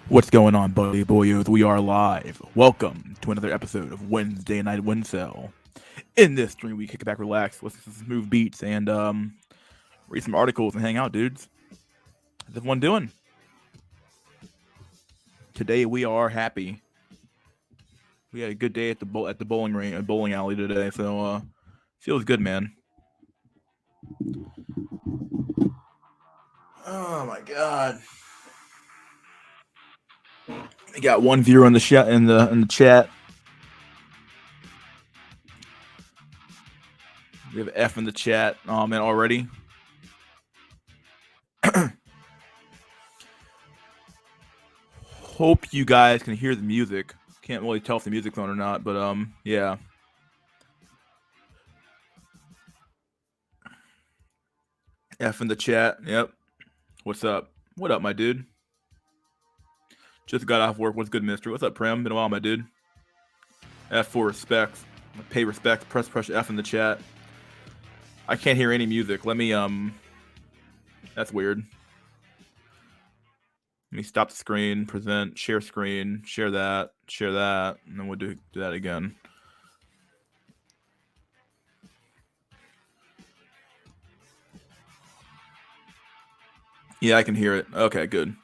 What's going on, buddy boyos? We are live. Welcome to another episode of Wednesday Night WINsel. In this stream, we kick back, relax, listen to some smooth beats, and read some articles and hang out, dudes. How's everyone doing? Today we are happy. We had a good day at the bowling ring, bowling alley today, so feels good, man. Oh my god. We got 1-0 in the chat. We have F in the chat. Oh man, already. Hope you guys can hear the music. Can't really tell if the music's on or not, but yeah. F in the chat. Yep. What's up? What up, my dude? Just got off work. What's good, mister? What's up, Prim? Been a while, my dude. F for respect. Pay respect. Press F in the chat. I can't hear any music. Let me That's weird. Let me stop the screen, present, share screen, share that, and then we'll do that again. Yeah, I can hear it. Okay, good.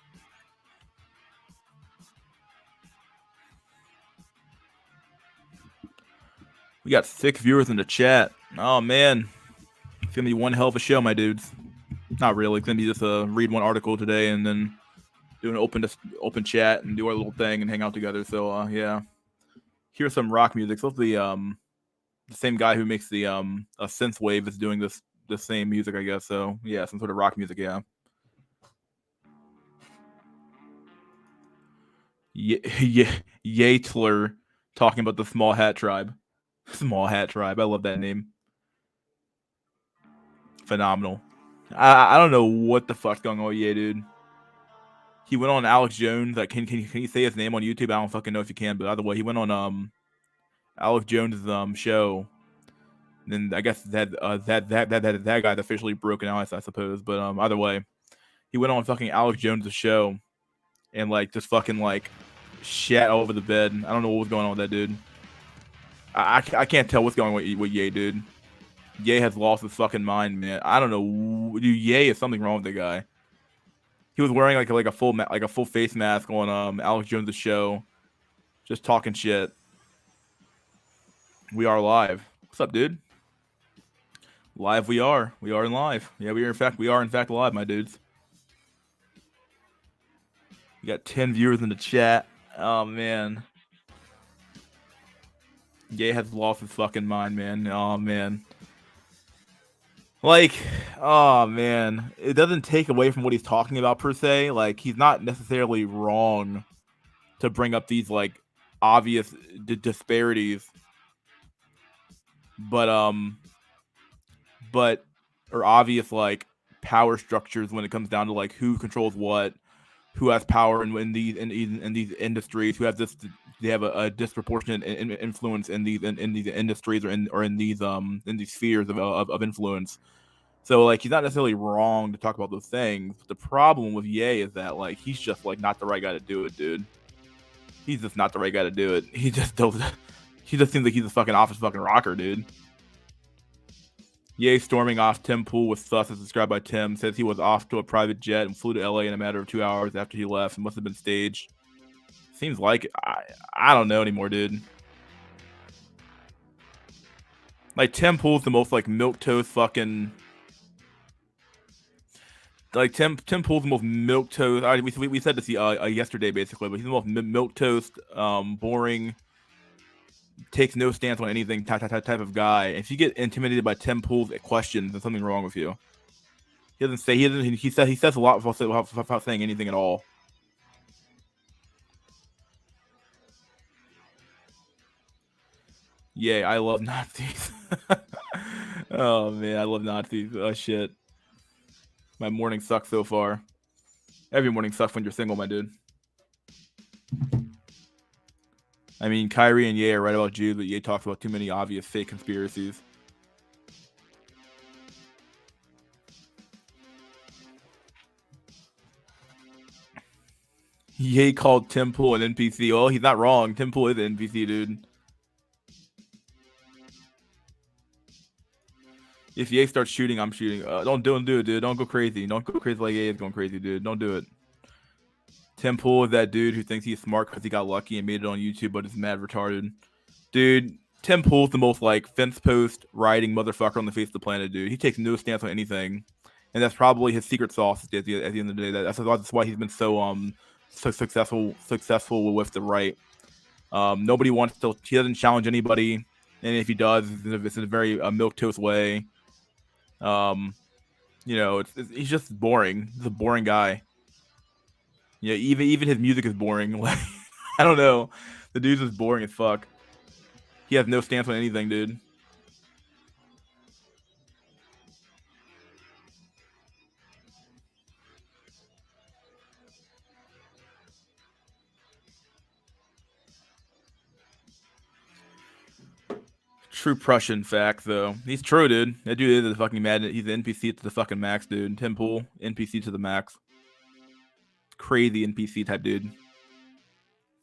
We got 6 viewers in the chat. Oh man, it's gonna be one hell of a show, my dudes. Not really. It's gonna be just read one article today and then do an open chat and do our little thing and hang out together. So yeah, here's some rock music. So the same guy who makes the a synthwave is doing the same music, I guess. So yeah, some sort of rock music. Yeah. Yatler talking about the Small Hat Tribe. Small Hat Tribe. I love that name. Phenomenal. I don't know what the fuck's going on with Ye, dude. He went on Alex Jones. Like, can you say his name on YouTube? I don't fucking know if you can, but either way, he went on Alex Jones' show. And then I guess that guy's officially broken out, I suppose. But either way, he went on fucking Alex Jones' show and like just fucking like shat all over the bed. I don't know what was going on with that dude. I can't tell what's going on with Ye, dude. Ye has lost his fucking mind, man. I don't know. Dude, Ye is something wrong with the guy. He was wearing like a full face mask on Alex Jones' show, just talking shit. We are live. What's up, dude? Live we are. We are in live. Yeah, we are in fact live, my dudes. We got 10 viewers in the chat. Oh man. Ye has lost his fucking mind, man. Oh man. Like, oh man, it doesn't take away from what he's talking about per se. Like, he's not necessarily wrong to bring up these like obvious disparities, but or obvious like power structures when it comes down to like who controls what, who has power in these industries, who has this. They have a disproportionate influence in these industries or in these spheres of influence. So like he's not necessarily wrong to talk about those things. But the problem with Ye is that like he's just like not the right guy to do it, dude. He's just not the right guy to do it. He just doesn't. He just seems like he's a fucking office fucking rocker, dude. Ye storming off Tim Pool with sus as described by Tim. Says he was off to a private jet and flew to LA in a matter of 2 hours after he left. It must have been staged. Seems like it. I don't know anymore, dude. Like Tim Pool's the most like milquetoast fucking. Like Tim Pool's the most milquetoast. We said this yesterday basically, but he's the most milquetoast, boring, takes no stance on anything type of guy. If you get intimidated by Tim Pool's questions, there's something wrong with you. He doesn't say he says a lot without saying anything at all. Yay, I love Nazis. Oh man, I love Nazis. Oh shit. My morning sucks so far. Every morning sucks when you're single, my dude. I mean, Kyrie and Ye are right about Jews, but Ye talks about too many obvious fake conspiracies. Ye called Tim Pool an NPC. Oh, he's not wrong. Tim Pool is an NPC, dude. If Ye starts shooting, I'm shooting. Don't do it, dude. Don't go crazy. Don't go crazy like Ye is going crazy, dude. Don't do it. Tim Pool is that dude who thinks he's smart because he got lucky and made it on YouTube, but is mad retarded. Dude, Tim Pool's the most like fence post riding motherfucker on the face of the planet, dude. He takes no stance on anything, and that's probably his secret sauce at the end of the day. That's why he's been so successful with the right. Nobody wants to. He doesn't challenge anybody, and if he does, it's in a very milquetoast way. He's just boring. He's a boring guy. Yeah, even his music is boring. Like, I don't know. The dude's just boring as fuck. He has no stance on anything, dude. True Prussian fact, though. He's true, dude. That dude is a fucking mad. He's an NPC to the fucking max, dude. Tim Pool, NPC to the max. Crazy NPC type dude.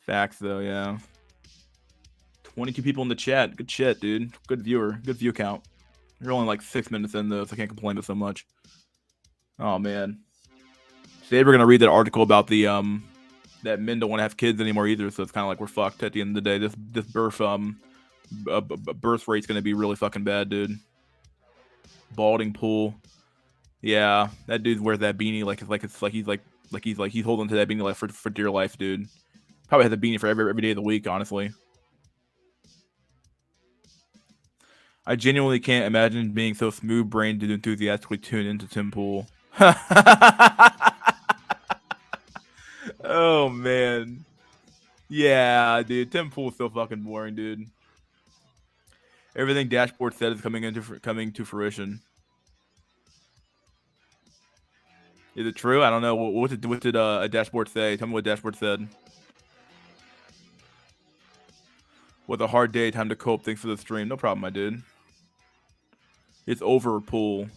Facts, though, yeah. 22 people in the chat. Good shit, dude. Good viewer. Good view count. You're only like 6 minutes in, though, so I can't complain about so much. Oh, man. Today we're going to read that article about the, that men don't want to have kids anymore either, so it's kind of like we're fucked at the end of the day. This birth rate's going to be really fucking bad, dude. Balding Pool. Yeah, that dude wears that beanie he's holding to that beanie like for dear life, dude. Probably has a beanie for every day of the week, honestly. I genuinely can't imagine being so smooth-brained to enthusiastically tune into Tim Pool. Oh, man. Yeah, dude. Tim Pool's so fucking boring, dude. Everything Dashboard said is coming to fruition. Is it true? I don't know. What did a Dashboard say? Tell me what Dashboard said. With a hard day, time to cope. Thanks for the stream. No problem, my dude. It's over, Pool.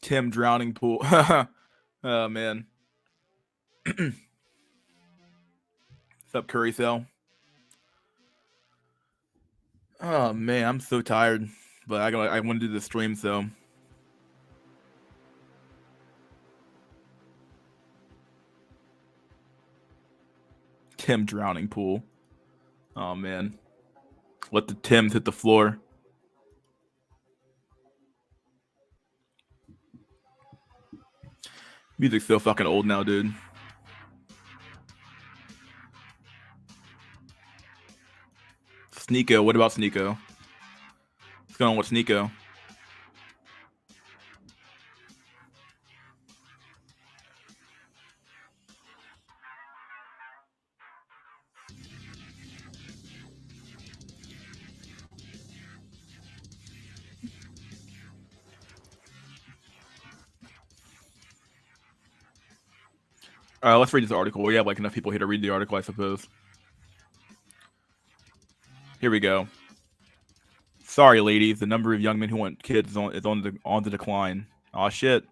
Tim drowning Pool. Oh, man. What's up, Curry Cell? Oh, man. I'm so tired. But I want to do the stream, so. Tim drowning Pool. Oh, man. Let the Tims hit the floor. Music's so fucking old now, dude. Sneeko. What about Sneeko? What's going on with Sneeko? Let's read this article. We have like enough people here to read the article, I suppose. Here we go. Sorry, ladies. The number of young men who want kids is on the decline. Aw, shit.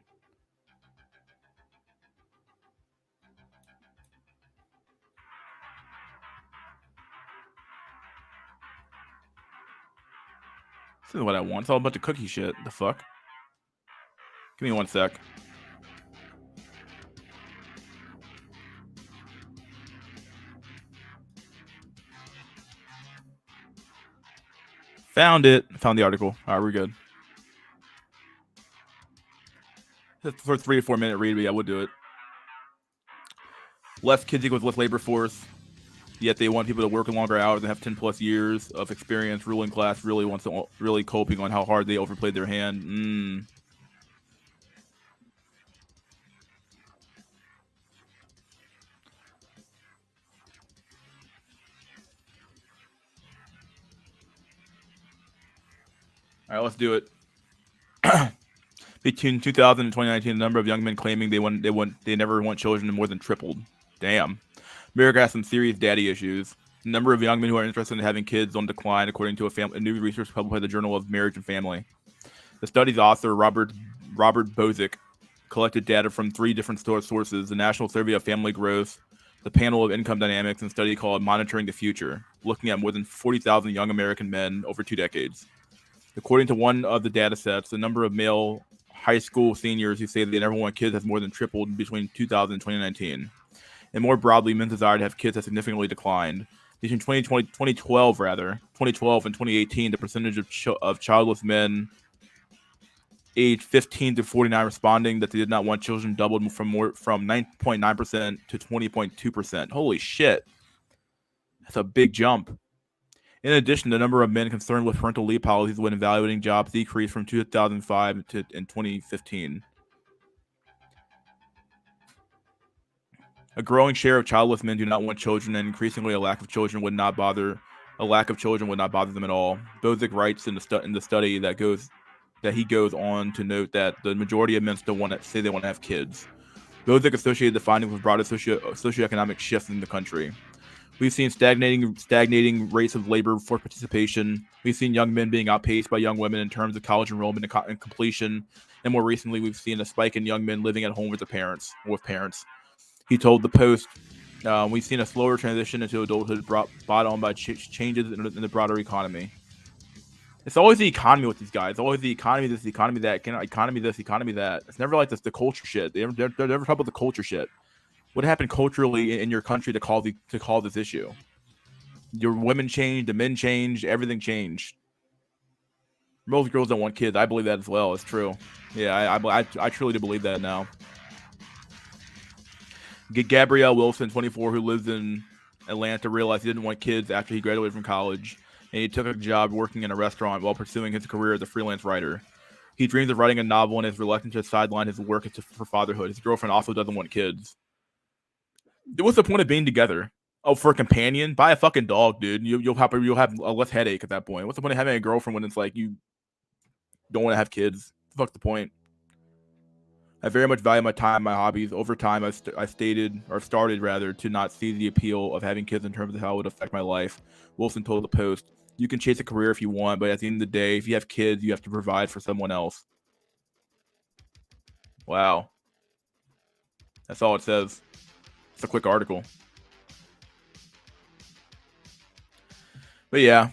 This is what I want. It's all a bunch of cookie shit. The fuck? Give me 1 sec. Found it. Found the article. All right, we're good. For a 3 to 4 minute read, but yeah, we'll do it. Less kids equals less labor force. Yet they want people to work longer hours and have 10 plus years of experience. Ruling class really coping on how hard they overplayed their hand. All right, let's do it. Between 2000 and 2019, the number of young men claiming they never want children more than tripled. Damn. America has some serious daddy issues. The number of young men who are interested in having kids on decline, according to a new research published by the Journal of Marriage and Family. The study's author, Robert Bozick, collected data from 3 different sources: the National Survey of Family Growth, the Panel of Income Dynamics, and a study called Monitoring the Future, looking at more than 40,000 young American men over 2 decades. According to one of the data sets, the number of male high school seniors who say they never want kids has more than tripled between 2000 and 2019. And more broadly, men's desire to have kids has significantly declined. Between 2012 and 2018, the percentage of childless men aged 15 to 49 responding that they did not want children doubled from 9.9% to 20.2%. Holy shit. That's a big jump. In addition, the number of men concerned with parental leave policies when evaluating jobs decreased from 2005 to in 2015. A growing share of childless men do not want children, and increasingly a lack of children would not bother them at all. Bozick writes in the study that he goes on to note that the majority of men still say they want to have kids. Bozick associated the findings with broader socioeconomic shifts in the country. We've seen stagnating rates of labor force participation. We've seen young men being outpaced by young women in terms of college enrollment and completion. And more recently, we've seen a spike in young men living at home with parents. He told the Post, we've seen a slower transition into adulthood brought on by changes in the broader economy. It's always the economy with these guys. It's always the economy this, economy that, economy this, economy that. It's never like this, the culture shit. They never talk about the culture shit. What happened culturally in your country to call this issue? Your women changed, the men changed, everything changed. Most girls don't want kids. I believe that as well. It's true. Yeah, I truly do believe that now. Gabrielle Wilson, 24, who lives in Atlanta, realized he didn't want kids after he graduated from college, and he took a job working in a restaurant while pursuing his career as a freelance writer. He dreams of writing a novel and is reluctant to sideline his work for fatherhood. His girlfriend also doesn't want kids. What's the point of being together? Oh, for a companion? Buy a fucking dog, dude. You'll have a less headache at that point. What's the point of having a girlfriend when it's like you don't want to have kids? Fuck the point. I very much value my time, my hobbies. Over time, I've started to not see the appeal of having kids in terms of how it would affect my life. Wilson told the Post, "You can chase a career if you want, but at the end of the day, if you have kids, you have to provide for someone else." Wow. That's all it says. It's a quick article. But yeah.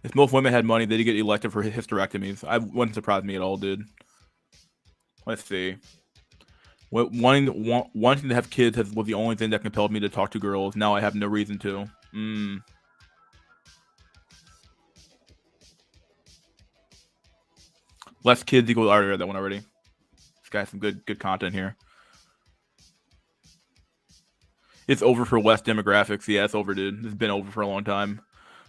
If most women had money, they'd get elected for hysterectomies. I wouldn't surprise me at all, dude. Let's see. Wanting to have kids was the only thing that compelled me to talk to girls. Now I have no reason to. Less kids equals. I already read that one already. This guy has some good content here. It's over for West demographics. Yeah, it's over, dude. It's been over for a long time.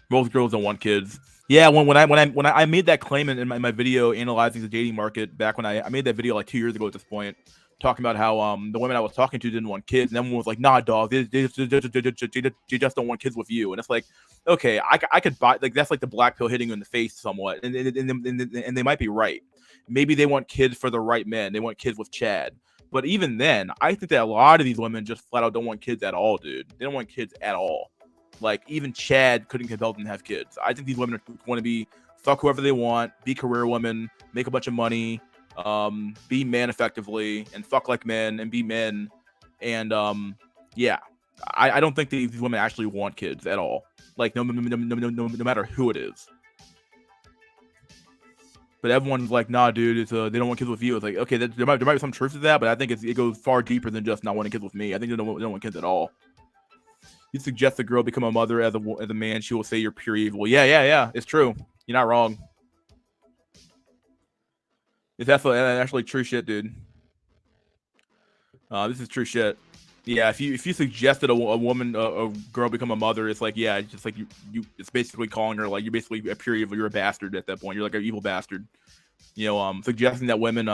Most girls don't want kids. Yeah, when I made that claim in my video analyzing the dating market back when I made that video like 2 years ago at this point, talking about how the women I was talking to didn't want kids, and everyone was like, "Nah, dog, they just don't want kids with you." And it's like, okay, I could buy, like, that's like the black pill hitting you in the face somewhat, and they might be right. Maybe they want kids for the right men. They want kids with Chad. But even then, I think that a lot of these women just flat out don't want kids at all, dude. They don't want kids at all. Like, even Chad couldn't compel them to have kids. I think these women want to be fuck whoever they want, be career women, make a bunch of money, be men effectively, and fuck like men and be men. And yeah, I don't think these women actually want kids at all. Like, no matter who it is. But everyone's like, nah, dude, it's they don't want kids with you. It's like, okay, there might be some truth to that, but I think it goes far deeper than just not wanting kids with me. I think they don't want kids at all. You suggest a girl become a mother as a man, she will say you're pure evil. Yeah. It's true. You're not wrong. It's actually true shit, dude. This is true shit. Yeah, if you suggested a woman, a girl become a mother, it's like, yeah, it's just like you it's basically calling her like you're basically a pure evil. You're a bastard at that point. You're like an evil bastard. You know, suggesting that women,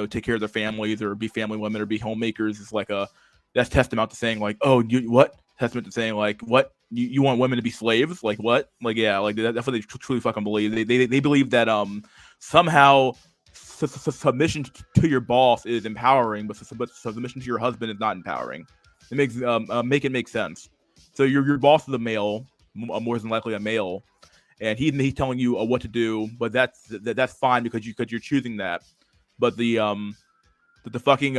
take care of their families or be family women or be homemakers is like that's tantamount to saying like, oh, you what? testament to saying like, what you want women to be slaves? Like what? Like yeah, like that's what they truly fucking believe. They believe that somehow submission to your boss is empowering, but submission to your husband is not empowering. It makes make it make sense. So your boss is a male, more than likely a male, and he's telling you what to do, but that's fine because you're choosing that. But the fucking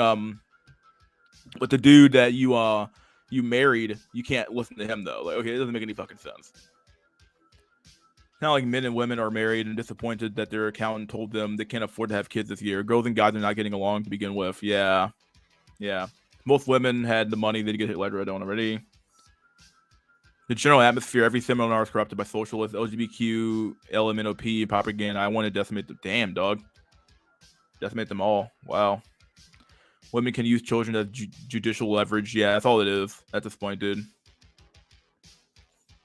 but the dude that you married, you can't listen to him though. Like okay, it doesn't make any fucking sense. Kind of like men and women are married and disappointed that their accountant told them they can't afford to have kids this year. Girls and guys are not getting along to begin with. Yeah. Most women had the money they get hit later on already. The general atmosphere, every seminar is corrupted by socialist, LGBTQ, LMNOP, propaganda. I want to decimate them. Damn, dog. Decimate them all. Wow. Women can use children as judicial leverage. Yeah, that's all it is at this point, dude.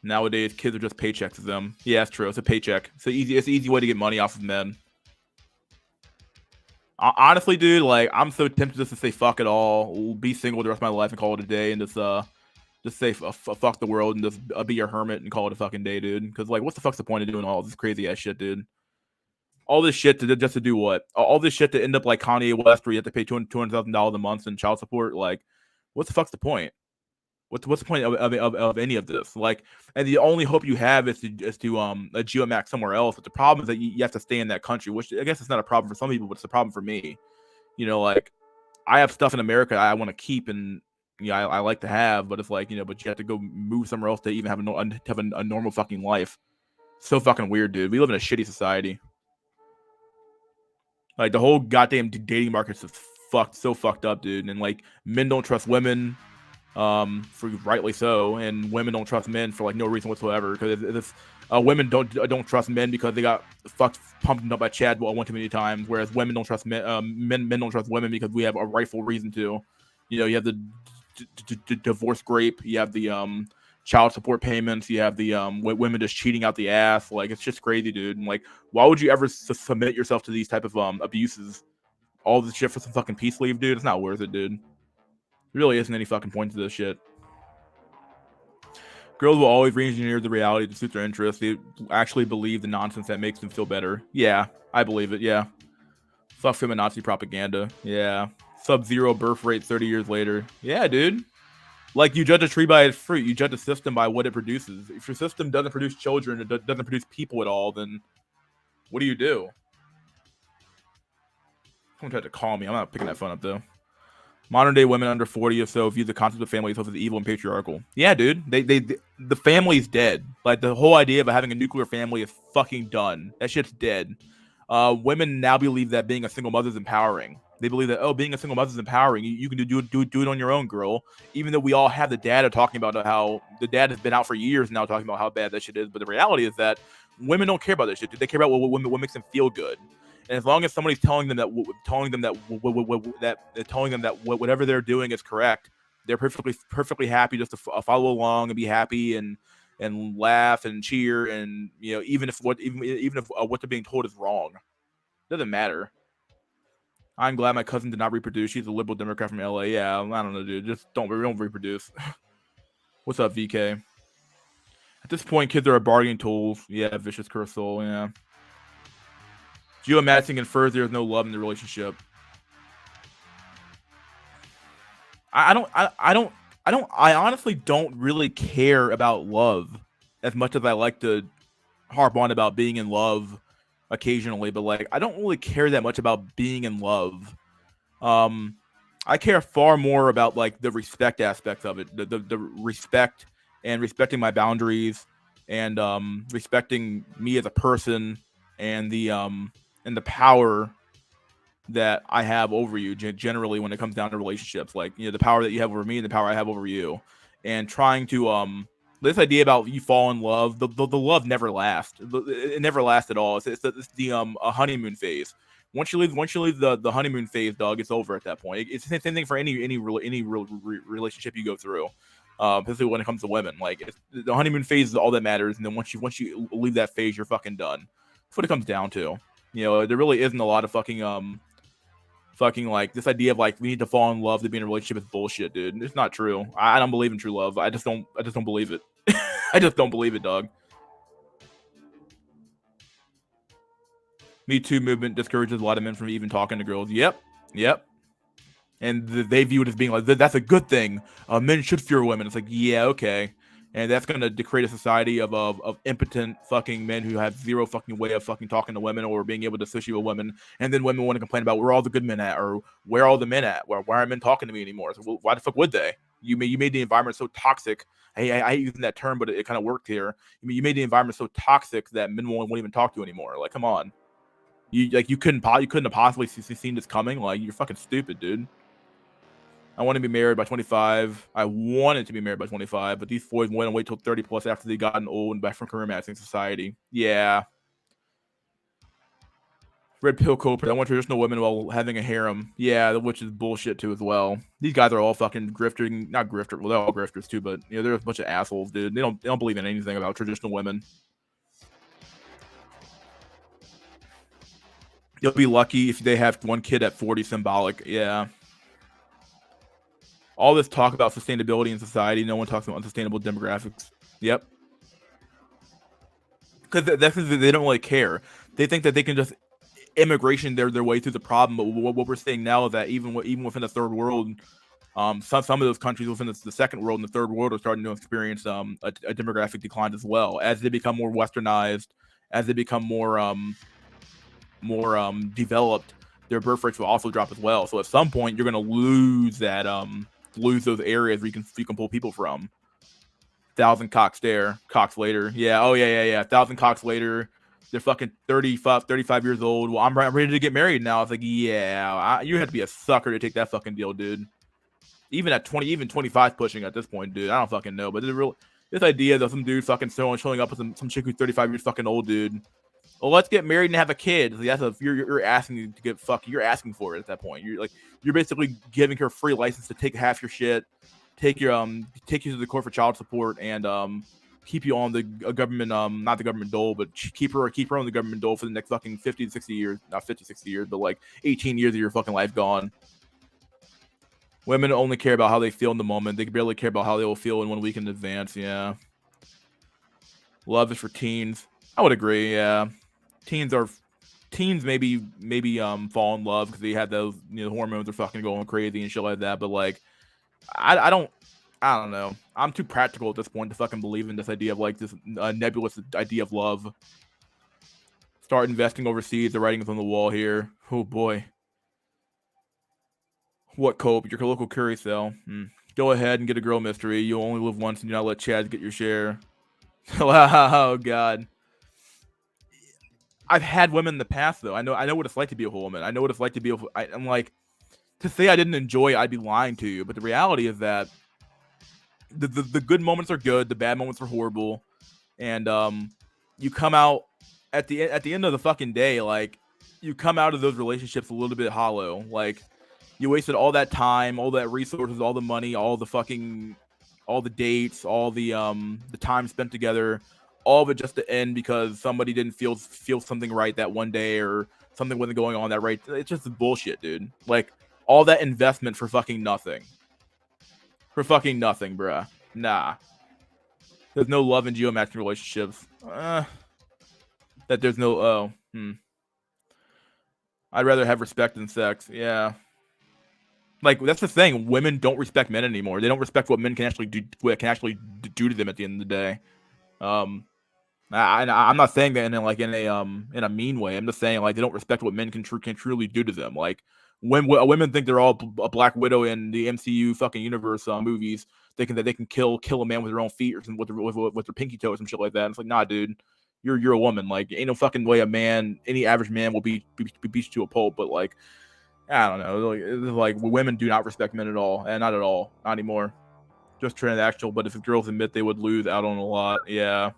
Nowadays, kids are just paychecks to them. Yeah, that's true. It's a paycheck. It's an easy way to get money off of men. Honestly, dude, like I'm so tempted just to say fuck it all, be single the rest of my life and call it a day, and just say fuck the world and just be a hermit and call it a fucking day, dude. Because like, what's the fuck's the point of doing all this crazy ass shit, dude? All this shit just to do what? All this shit to end up like Kanye West, where you have to pay $200,000 a month in child support. Like, what the fuck's the point? What's the point of any of this? Like, and the only hope you have is to a geomax somewhere else. But the problem is that you have to stay in that country, which I guess it's not a problem for some people, but it's a problem for me. You know, like I have stuff in America I want to keep and I like to have, but it's like but you have to go move somewhere else to even have a normal fucking life. So fucking weird, dude. We live in a shitty society. Like the whole goddamn dating market's so fucked up, dude. And like men don't trust women, for rightly so, and women don't trust men for like no reason whatsoever. Because women don't trust men because they got pumped up by Chad one too many times, whereas women don't trust men. Men don't trust women because we have a rightful reason to. You have the divorce grape. You have the child support payments. You have the women just cheating out the ass. Like it's just crazy, dude. And like, why would you ever submit yourself to these type of abuses? All this shit for some fucking peace leave, dude. It's not worth it, dude. There really isn't any fucking point to this shit. Girls will always re-engineer the reality to suit their interests. They actually believe the nonsense that makes them feel better. Yeah, I believe it. Yeah. Fuck feminazi propaganda. Yeah. Sub-zero birth rate 30 years later. Yeah, dude. Like, you judge a tree by its fruit. You judge a system by what it produces. If your system doesn't produce children, it doesn't produce people at all, then what do you do? Someone tried to call me. I'm not picking that phone up, though. Modern day women under 40 or so view the concept of family as evil and patriarchal. Yeah, dude. The family's dead. Like, the whole idea of having a nuclear family is fucking done. That shit's dead. Women now believe that being a single mother is empowering. They believe that, being a single mother is empowering. You can do it on your own, girl. Even though we all have the data talking about how the data has been out for years now talking about how bad that shit is. But the reality is that women don't care about that shit. They care about what makes them feel good. And as long as somebody's telling them that whatever they're doing is correct, they're perfectly happy just to follow along and be happy and laugh and cheer and even if what they're being told is wrong, it doesn't matter. I'm glad my cousin did not reproduce. She's a liberal Democrat from LA. Yeah, I don't know, dude. Just don't reproduce. What's up, VK? At this point, kids are bargaining tools. Yeah, vicious curse soul. Yeah. Geomatching infers there's no love in the relationship. I honestly don't really care about love as much as I like to harp on about being in love occasionally, but like I don't really care that much about being in love. I care far more about like the respect aspect of it, the respect and respecting my boundaries and respecting me as a person and the power that I have over you generally when it comes down to relationships, like the power that you have over me and the power I have over you, and trying to this idea about you fall in love, the love never lasts. It never lasts at all. It's the a honeymoon phase. Once you leave the honeymoon phase, dog, it's over at that point. It's the same thing for any relationship you go through, especially when it comes to women. Like the honeymoon phase is all that matters, and then once you leave that phase, you're fucking done. That's what it comes down to. There really isn't a lot of fucking fucking like this idea of like we need to fall in love to be in a relationship is bullshit, dude. It's not true. I don't believe in true love. I just don't believe it. I just don't believe it, dog. Me Too movement discourages a lot of men from even talking to girls. Yep. And they view it as being like that's a good thing. Men should fear women. It's like, yeah, okay. And that's gonna create a society of impotent fucking men who have zero fucking way of fucking talking to women or being able to associate with women. And then women want to complain about where all the good men at, or where are all the men at? Why aren't men talking to me anymore? So, well, why the fuck would they? You made the environment so toxic. I hate using that term, but it kind of worked here. You made the environment so toxic that men won't even talk to you anymore. Like, come on. You couldn't have possibly seen this coming. Like, you're fucking stupid, dude. I want to be married by 25. I wanted to be married by 25, but these boys want to wait till 30 plus after they've gotten old and back from career matching society. Yeah. Red pill culprit. I want traditional women while having a harem. Yeah, which is bullshit too as well. These guys are all fucking grifting. Not grifters. Well, they're all grifters too, but they're a bunch of assholes, dude. They don't believe in anything about traditional women. You'll be lucky if they have one kid at 40. Symbolic. Yeah. All this talk about sustainability in society, no one talks about unsustainable demographics. Yep. Because they don't really care. They think that they can just immigration their way through the problem. But what we're seeing now is that even within the third world, some of those countries within the second world and the third world are starting to experience a demographic decline as well as they become more westernized, as they become more developed. Their birth rates will also drop as well. So at some point, you're going to lose that lose those areas where you can pull people from. 1,000 cocks there, cocks later. Yeah, oh yeah. 1,000 cocks later. They're fucking 35 years old. Well, I'm ready to get married now. It's like, yeah, you have to be a sucker to take that fucking deal, dude. Even at 20, even 25 pushing at this point, dude. I don't fucking know. But this idea that some dude fucking showing up with some chick who's 35 years fucking old, dude. Well, let's get married and have a kid. Like, that's you're asking to get fucked. You're asking for it at that point. You're basically giving her free license to take half your shit, take you to the court for child support, and keep you on the government not the government dole, but keep her on the government dole for the next fucking 50 to 60 years. Not 50, 60 years, but like 18 years of your fucking life gone. Women only care about how they feel in the moment. They barely care about how they will feel in 1 week in advance. Yeah. Love is for teens. I would agree. Yeah. Teens maybe fall in love because they had those hormones are fucking going crazy and shit like that. But like, I don't know. I'm too practical at this point to fucking believe in this idea of like this nebulous idea of love. Start investing overseas. The writing is on the wall here. Oh boy. What cope? Your local curry sale. Go ahead and get a girl mystery. You'll only live once, and do not let Chad get your share. Oh god. I've had women in the past though. I know what it's like to be a whole woman. I know what it's like to be I'm like, to say I didn't enjoy it, I'd be lying to you. But the reality is that the good moments are good, the bad moments are horrible, and you come out at the end of the fucking day, like you come out of those relationships a little bit hollow. Like you wasted all that time, all that resources, all the money, all the dates, all the time spent together, all of it just to end because somebody didn't feel something right that one day or something wasn't going on that right. It's just bullshit, dude. Like all that investment for fucking nothing. For fucking nothing, bruh. Nah. There's no love in geomatching relationships. That there's no I'd rather have respect than sex. Yeah. Like that's the thing. Women don't respect men anymore. They don't respect what men can actually do to them at the end of the day. I'm not saying that in a mean way. I'm just saying like they don't respect what men can truly do to them. Like when women think they're all a Black Widow in the MCU fucking universe movies, thinking that they can kill a man with their own feet or something with their pinky toe or some shit like that. And it's like, nah, dude, you're a woman. Like ain't no fucking way any average man will be beat to a pulp. But like I don't know, like women do not respect men at all, and not at all, not anymore. Just transactional. But if the girls admit they would lose out on a lot, yeah.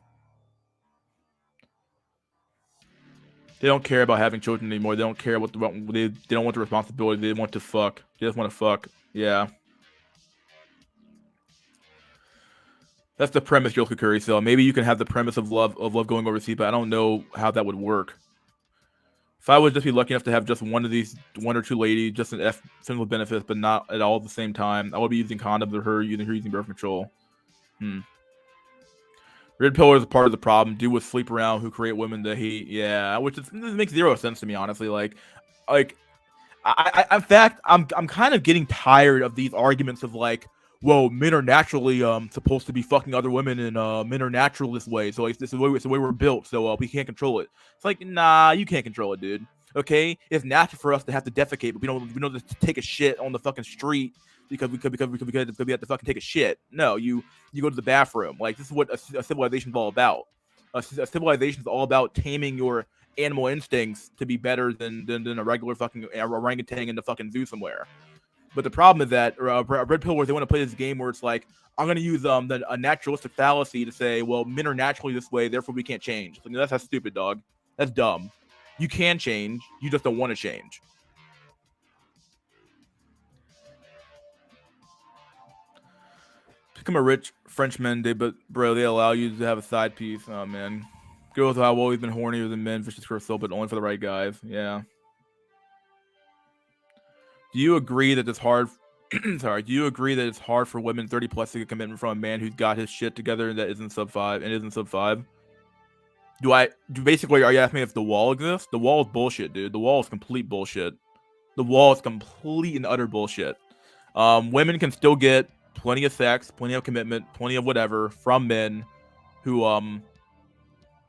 They don't care about having children anymore. They don't care they don't want the responsibility. They want to fuck. They just want to fuck. Yeah. That's the premise, Yoka Curry. So maybe you can have the premise of love going overseas, but I don't know how that would work. If I would just be lucky enough to have just one or two ladies, just an simple benefits, but not at all at the same time, I would be using condoms or her using birth control. Red pill is a part of the problem. Dude with sleep around who create women that hate. Yeah, which this makes zero sense to me, honestly. Like, in fact, I'm kind of getting tired of these arguments of like, well, men are naturally supposed to be fucking other women, and men are natural this way. So like, this is the way we're built. So we can't control it. It's like, nah, you can't control it, dude. Okay, it's natural for us to have to defecate, but we don't just take a shit on the fucking street because we have to fucking take a shit. No, you go to the bathroom. Like, this is what a civilization is all about. A civilization is all about taming your animal instincts to be better than a regular fucking orangutan in the fucking zoo somewhere. But the problem is that red pill, where they want to play this game where it's like, I'm going to use a naturalistic fallacy to say, well, men are naturally this way, therefore we can't change. Like, that's stupid, dog. That's dumb. You can change, you just don't want to change. Become a rich Frenchman, but bro, they allow you to have a side piece. Oh man, girls have always been hornier than men for herself, but only for the right guys. Yeah. Do you agree that it's hard? Sorry. Do you agree that it's hard for women 30 plus to get commitment from a man who's got his shit together and that isn't sub 5 and isn't sub 5? Basically, are you asking me if the wall exists? The wall is bullshit, dude. The wall is complete bullshit. The wall is complete and utter bullshit. Women can still get plenty of sex, plenty of commitment, plenty of whatever from men who,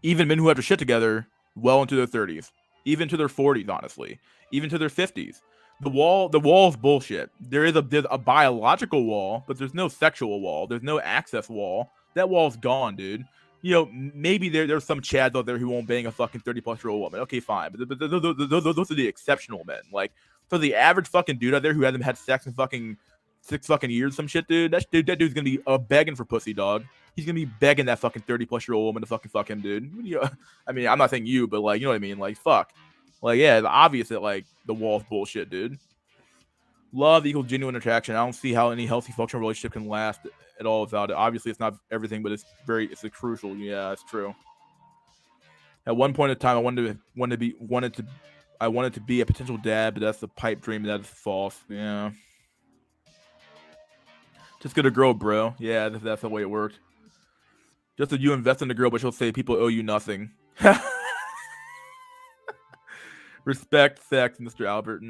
even men who have their shit together well into their 30s, even to their 40s, honestly, even to their 50s. The wall is bullshit. There's a biological wall, but there's no sexual wall. There's no access wall. That wall's gone, dude. You know, maybe there's some chads out there who won't bang a fucking 30-plus-year-old woman. Okay, fine. But those are the exceptional men. Like, for the average fucking dude out there who hasn't had sex in fucking 6 fucking years, some shit, dude, that dude's gonna be begging for pussy, dog. He's gonna be begging that fucking 30-plus-year-old woman to fucking fuck him, dude. I mean, I'm not saying you, but like, you know what I mean? Like, fuck. Like, yeah, it's obvious that like the wall's bullshit, dude. Love equals genuine attraction. I don't see how any healthy functional relationship can last at all without it. Obviously, it's not everything, but it's a crucial. Yeah, it's true. At one point in time, I wanted to be a potential dad, but that's a pipe dream. That is false. Yeah. Just get a girl, bro. Yeah, that's the way it worked. Just that you invest in the girl, but she'll say people owe you nothing. Respect, sex, Mr. Albert.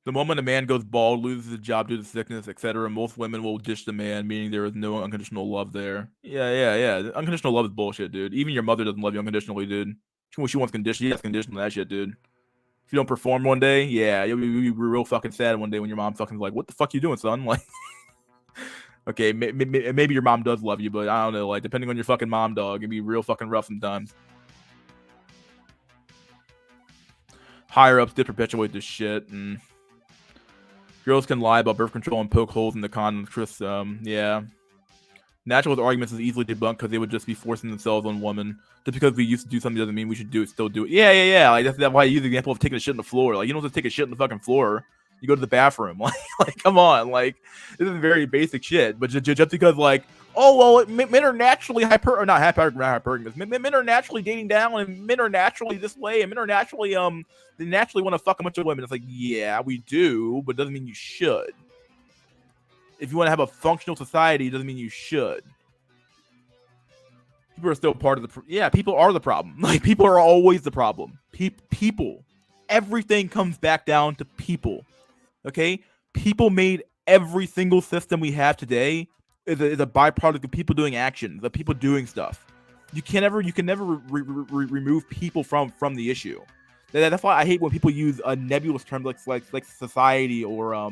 The moment a man goes bald, loses his job due to sickness, etc., most women will ditch the man, meaning there is no unconditional love there. Yeah. Unconditional love is bullshit, dude. Even your mother doesn't love you unconditionally, dude. She wants condition. She has conditional that shit, dude. If you don't perform one day, yeah, you'll be real fucking sad one day when your mom fucking like, what the fuck you doing, son? Like, okay, maybe your mom does love you, but I don't know. Like, depending on your fucking mom, dog, it'd be real fucking rough sometimes. Higher ups did perpetuate this shit, and girls can lie about birth control and poke holes in the condoms. Chris, yeah. Naturalist arguments is easily debunked because they would just be forcing themselves on women. Just because we used to do something doesn't mean we should do it. Still do it. Yeah. Like that's why I use the example of taking a shit on the floor. Like, you don't just take a shit on the fucking floor. You go to the bathroom. Like come on. Like, this is very basic shit. But just because like, oh well, men are naturally not hypergamous. Men are naturally dating down, and men are naturally this way, and men are naturally they naturally want to fuck a bunch of women. It's like, yeah, we do, but it doesn't mean you should. If you want to have a functional society, it doesn't mean you should. People are still part of the... people are the problem. Like, people are always the problem. People. Everything comes back down to people. Okay? People made every single system we have today is a byproduct of people doing actions, of people doing stuff. You can never remove people from the issue. That's why I hate when people use a nebulous term like society or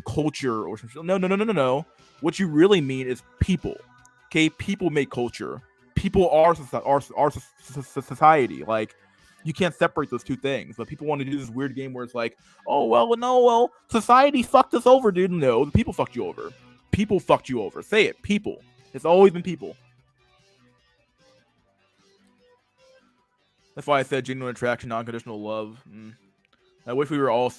culture or something. No. What you really mean is people. Okay, people make culture. People are society. Like, you can't separate those two things. But people want to do this weird game where it's like, oh well, society fucked us over, dude. No, the people fucked you over. People fucked you over. Say it, people. It's always been people. That's why I said genuine attraction, non-conditional love. I wish we were all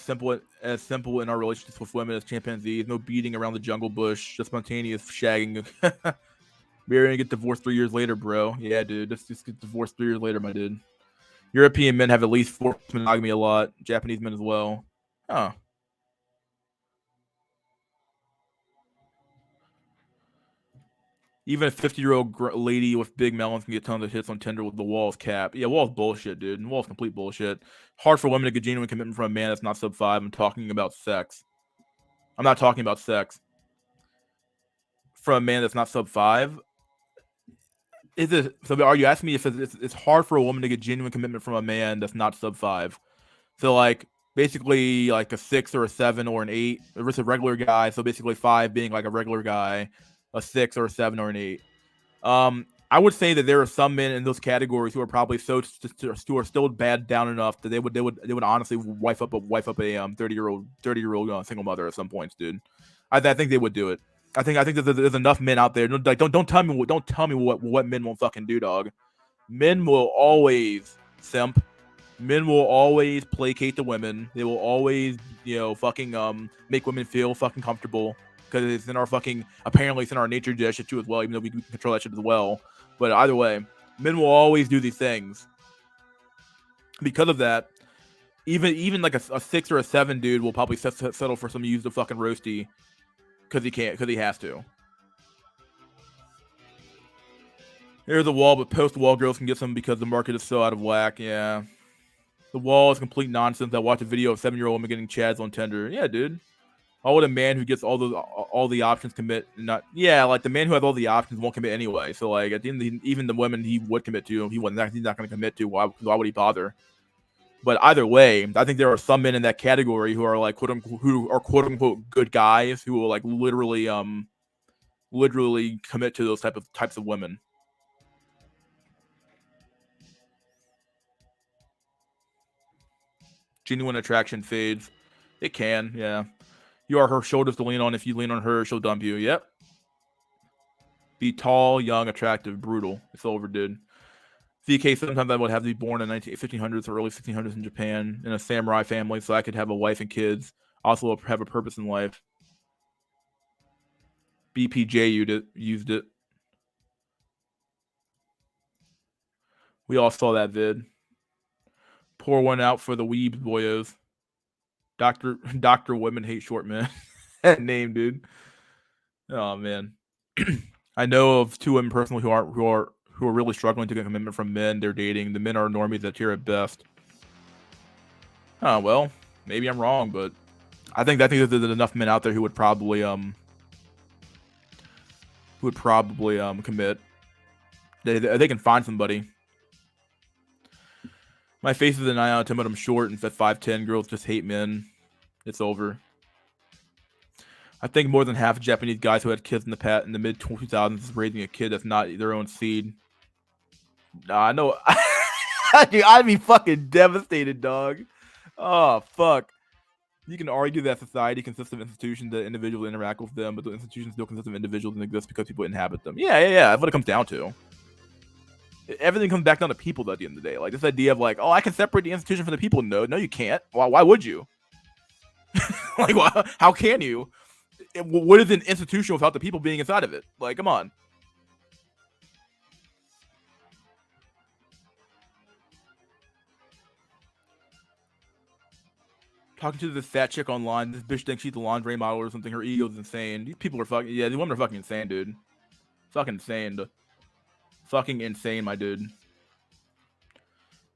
as simple in our relationships with women as chimpanzees. No beating around the jungle bush, just spontaneous shagging. We're gonna get divorced 3 years later, bro. Yeah, dude. Just get divorced 3 years later, my dude. European men have at least forced monogamy a lot. Japanese men as well. Huh. Even a 50-year-old lady with big melons can get tons of hits on Tinder with the Wall's cap. Yeah, Wall's bullshit, dude. Wall's complete bullshit. Hard for women to get genuine commitment from a man that's not sub 5. I'm talking about sex. I'm not talking about sex. From a man that's not sub 5. Is it? So are you asking me if it's hard for a woman to get genuine commitment from a man that's not sub 5? So like basically like a 6 or a 7 or an 8. If it's a regular guy, so basically 5 being like a regular guy, a 6 or a 7 or an 8. I would say that there are some men in those categories who are probably who are still bad down enough that they would honestly wife up a 30-year-old single mother at some points, dude. I think they would do it. I think there's enough men out there. Like don't tell me what men won't fucking do, dog. Men will always simp. Men will always placate the women. They will always, fucking make women feel fucking comfortable because it's in our apparently it's in our nature to do that shit too as well, even though we can control that shit as well. But either way, men will always do these things. Because of that, even like a 6 or a 7 dude will probably settle for some used fucking roasty because he has to. Here's the Wall, but post-Wall girls can get some because the market is so out of whack. Yeah. The Wall is complete nonsense. I watched a video of 7-year-old woman getting chads on Tinder. Yeah, dude. Why would a man who gets all the options commit? Like the man who has all the options won't commit anyway. So like at the end, even the women he would commit to, he's not going to commit to. Why would he bother? But either way, I think there are some men in that category who are like quote unquote good guys who will like literally commit to those types of women. Genuine attraction fades. It can, yeah. You are her shoulders to lean on. If you lean on her, she'll dump you. Yep. Be tall, young, attractive, brutal. It's over, dude. VK, sometimes I would have to be born in 1500s or early 1600s in Japan in a samurai family so I could have a wife and kids. Also have a purpose in life. BPJ used it. We all saw that vid. Pour one out for the weebs, boyos. Doctor Women Hate Short Men. That name, dude. Oh man. I know of 2 women personally who are really struggling to get commitment from men they're dating. The men are normies that tier at best. Oh well, maybe I'm wrong, but I think there's enough men out there who would probably commit. They can find somebody. My face is an eye on 10, but I'm short and at 5'10". Girls just hate men. It's over. I think more than half of Japanese guys who had kids in the mid 2000s is raising a kid that's not their own seed. Nah, I know. Dude, I'd be fucking devastated, dog. Oh, fuck. You can argue that society consists of institutions that individuals interact with them, but the institutions still consist of individuals and exist because people inhabit them. Yeah. That's what it comes down to. Everything comes back down to people at the end of the day. Like this idea of like, oh, I can separate the institution from the people. No, you can't. Why would you? Like, how can you? What is an institution without the people being inside of it? Like, come on. Talking to this fat chick online. This bitch thinks she's a lingerie model or something. Her ego's insane. These people are fucking. Yeah, these women are fucking insane, dude. Fucking insane. Fucking insane, my dude.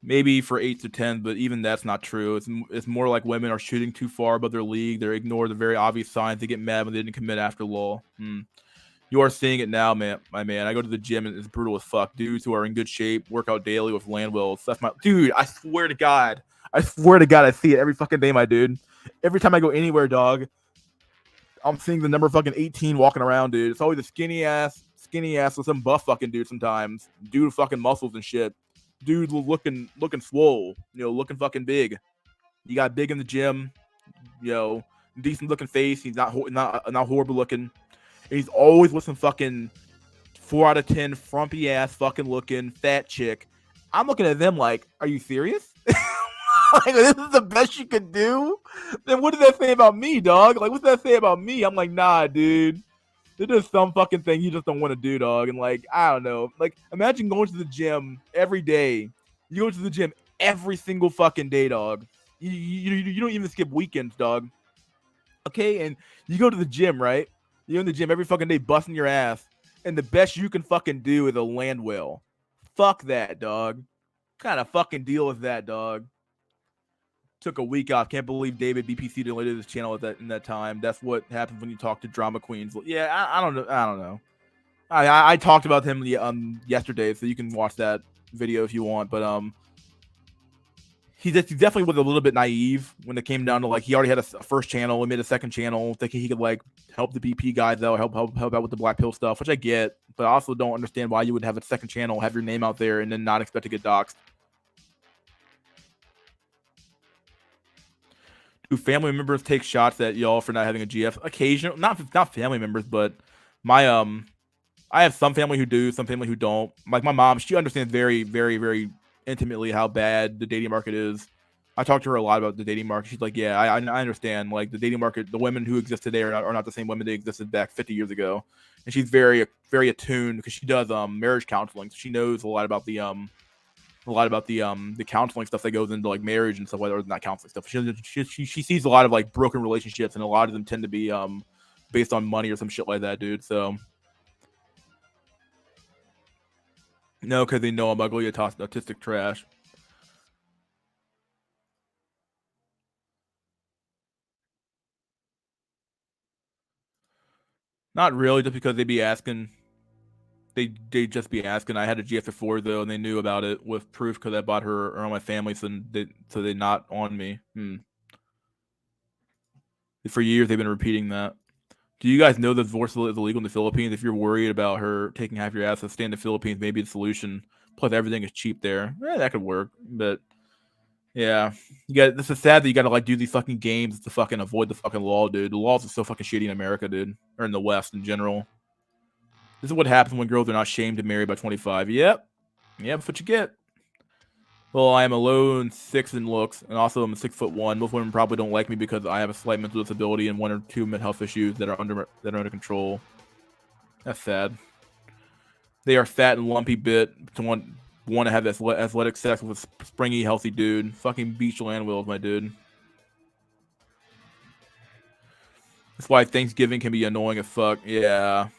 Maybe for 8 to 10, but even that's not true. It's more like women are shooting too far above their league. They ignore the very obvious signs. They get mad when they didn't commit after law. You are seeing it now, man. My man. I go to the gym and it's brutal as fuck. Dudes who are in good shape work out daily with land wells. That's my dude. I swear to God, I see it every fucking day, my dude. Every time I go anywhere, dog, I'm seeing the number fucking 18 walking around, dude. It's always a skinny ass with some buff fucking dude sometimes. Dude with fucking muscles and shit. Dude looking swole, looking fucking big. You got big in the gym, decent looking face. He's not horrible looking. And he's always with some fucking 4 out of 10 frumpy ass fucking looking fat chick. I'm looking at them like, are you serious? Like, this is the best you could do? Then what does that say about me, dog? Like, what's that say about me? I'm like, nah, dude. There's just some fucking thing you just don't want to do, dog. And like, I don't know. Like, imagine going to the gym every day. You go to the gym every single fucking day, dog. You don't even skip weekends, dog. Okay, and you go to the gym, right? You're in the gym every fucking day, busting your ass, and the best you can fucking do is a land whale. Fuck that, dog. What kind of fucking deal is that, dog? Took a week off. Can't believe David BPC deleted his channel at that in that time. That's what happens when you talk to drama queens. Yeah, I don't know. I don't know. I talked about him yesterday, so you can watch that video if you want. But he definitely was a little bit naive when it came down to like he already had a first channel, he made a second channel, thinking he could like help the BP guys out, help out with the black pill stuff, which I get, but I also don't understand why you would have a second channel, have your name out there, and then not expect to get doxxed. Do family members take shots at y'all for not having a GF? Occasionally, not family members, but my I have some family who do, some family who don't. Like my mom, she understands very, very, very intimately how bad the dating market is. I talked to her a lot about the dating market. She's like, yeah, I understand. Like the dating market, the women who exist today are not the same women that existed back 50 years ago. And she's very, very attuned because she does marriage counseling. So she knows a lot about the counseling stuff that goes into like marriage and stuff like that, or not counseling stuff. She sees a lot of like broken relationships, and a lot of them tend to be based on money or some shit like that, dude. So no, because they know I'm ugly, autistic trash. Not really, just because they be asking. They just be asking. I had a GF before though, and they knew about it with proof because I bought her on my family, so they not on me. For years they've been repeating that. Do you guys know that divorce is illegal in the Philippines? If you're worried about her taking half your assets, stay in the Philippines. Maybe the solution. Plus, everything is cheap there. That could work. But yeah, this is sad that you got to like do these fucking games to fucking avoid the fucking law, dude. The laws are so fucking shitty in America, dude, or in the West in general. This is what happens when girls are not shamed to marry by 25. Yep, that's what you get. Well, I am alone 6 in looks, and also I'm 6'1". Most women probably don't like me because I have a slight mental disability and 1 or 2 mental health issues that are under control. That's sad. They are fat and lumpy bit to want to have athletic sex with a springy, healthy dude. Fucking beach land wheels, my dude. That's why Thanksgiving can be annoying as fuck. Yeah.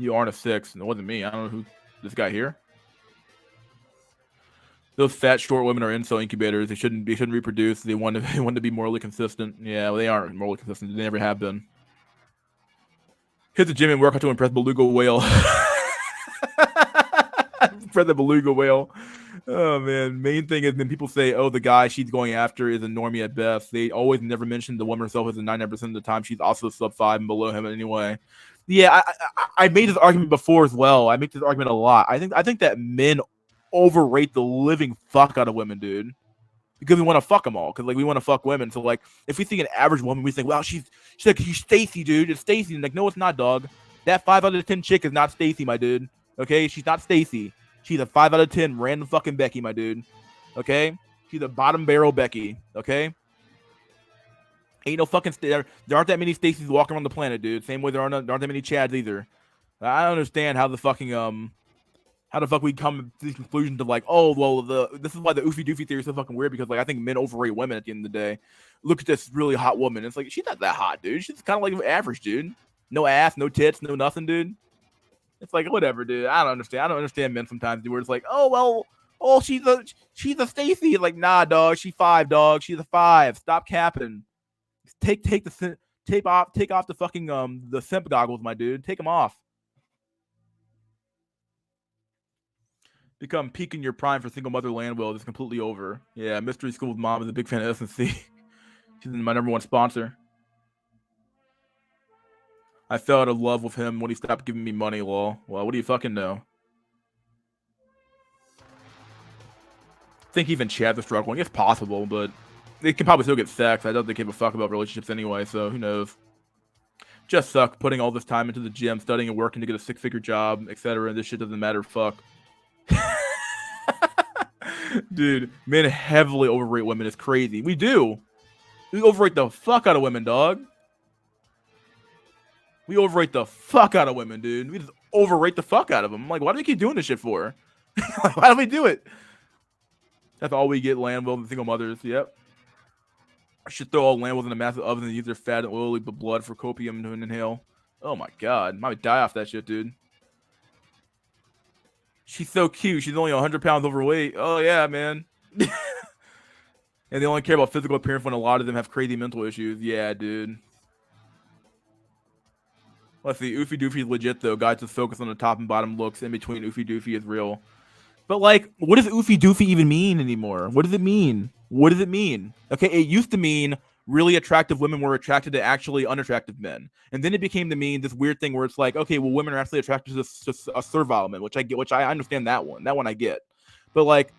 You aren't a 6. It wasn't me. I don't know who this guy here. Those fat, short women are incel incubators. They shouldn't reproduce. They want to be morally consistent. Yeah, well, they aren't morally consistent. They never have been. Hit the gym and work out to impress beluga whale. Impress the beluga whale. Oh man, main thing is when people say, "Oh, the guy she's going after is a normie at best." They always never mention the woman herself is 99% of the time she's also sub 5 and below him anyway. Yeah, I made this argument before as well. I make this argument a lot. I think that men overrate the living fuck out of women, dude, because we want to fuck them all. Because like we want to fuck women. So like if we see an average woman, we think, "Wow, she's like she's Stacy, dude. It's Stacy." And like, no, it's not, dog. That 5 out of 10 chick is not Stacy, my dude. Okay, she's not Stacy. She's a 5 out of 10 random fucking Becky, my dude. Okay, she's a bottom barrel Becky. Okay. Ain't no fucking there aren't that many Stacys walking around the planet, dude. Same way there aren't that many Chads either. I don't understand how the fucking how the fuck we come to the conclusion to like, oh well, this is why the oofy doofy theory is so fucking weird, because like I think men overrate women at the end of the day. Look at this really hot woman. It's like she's not that hot, dude. She's kind of like average, dude. No ass, no tits, no nothing, dude. It's like whatever, dude. I don't understand men sometimes, dude, where it's like, oh she's a Stacy. Like, nah, dog. She's 5, dog. She's a 5. Stop capping. Take off the fucking the simp goggles, my dude. Take them off. Become peak in your prime for single mother land will is completely over. Yeah, Mystery School with Mom is a big fan of SNC. She's my #1 sponsor. I fell out of love with him when he stopped giving me money, lol. Well, what do you fucking know? I think even Chad's struggling. It's possible, but they can probably still get sex. I don't think they give a fuck about relationships anyway, so who knows? Just suck putting all this time into the gym, studying and working to get a 6-figure job, etc. And this shit doesn't matter. Fuck. Dude, men heavily overrate women. It's crazy. We do. We overrate the fuck out of women, dog. We overrate the fuck out of women, dude. We just overrate the fuck out of them. I'm like, why do we keep doing this shit for? Why do we do it? That's all we get, Landwell and single mothers. Yep. I should throw all Landwells in a massive oven and use their fat and oily blood for copium to inhale. Oh my god. I might die off that shit, dude. She's so cute. She's only 100 pounds overweight. Oh, yeah, man. And they only care about physical appearance when a lot of them have crazy mental issues. Yeah, dude. Let's see. Oofy Doofy is legit, though. Guys just focus on the top and bottom looks. In between, Oofy Doofy is real. But, like, what does Oofy Doofy even mean anymore? What does it mean? What does it mean? Okay, it used to mean really attractive women were attracted to actually unattractive men. And then it became to mean this weird thing where it's like, okay, well, women are actually attracted to a servile man, which I get, which I understand that one. That one I get. But, like,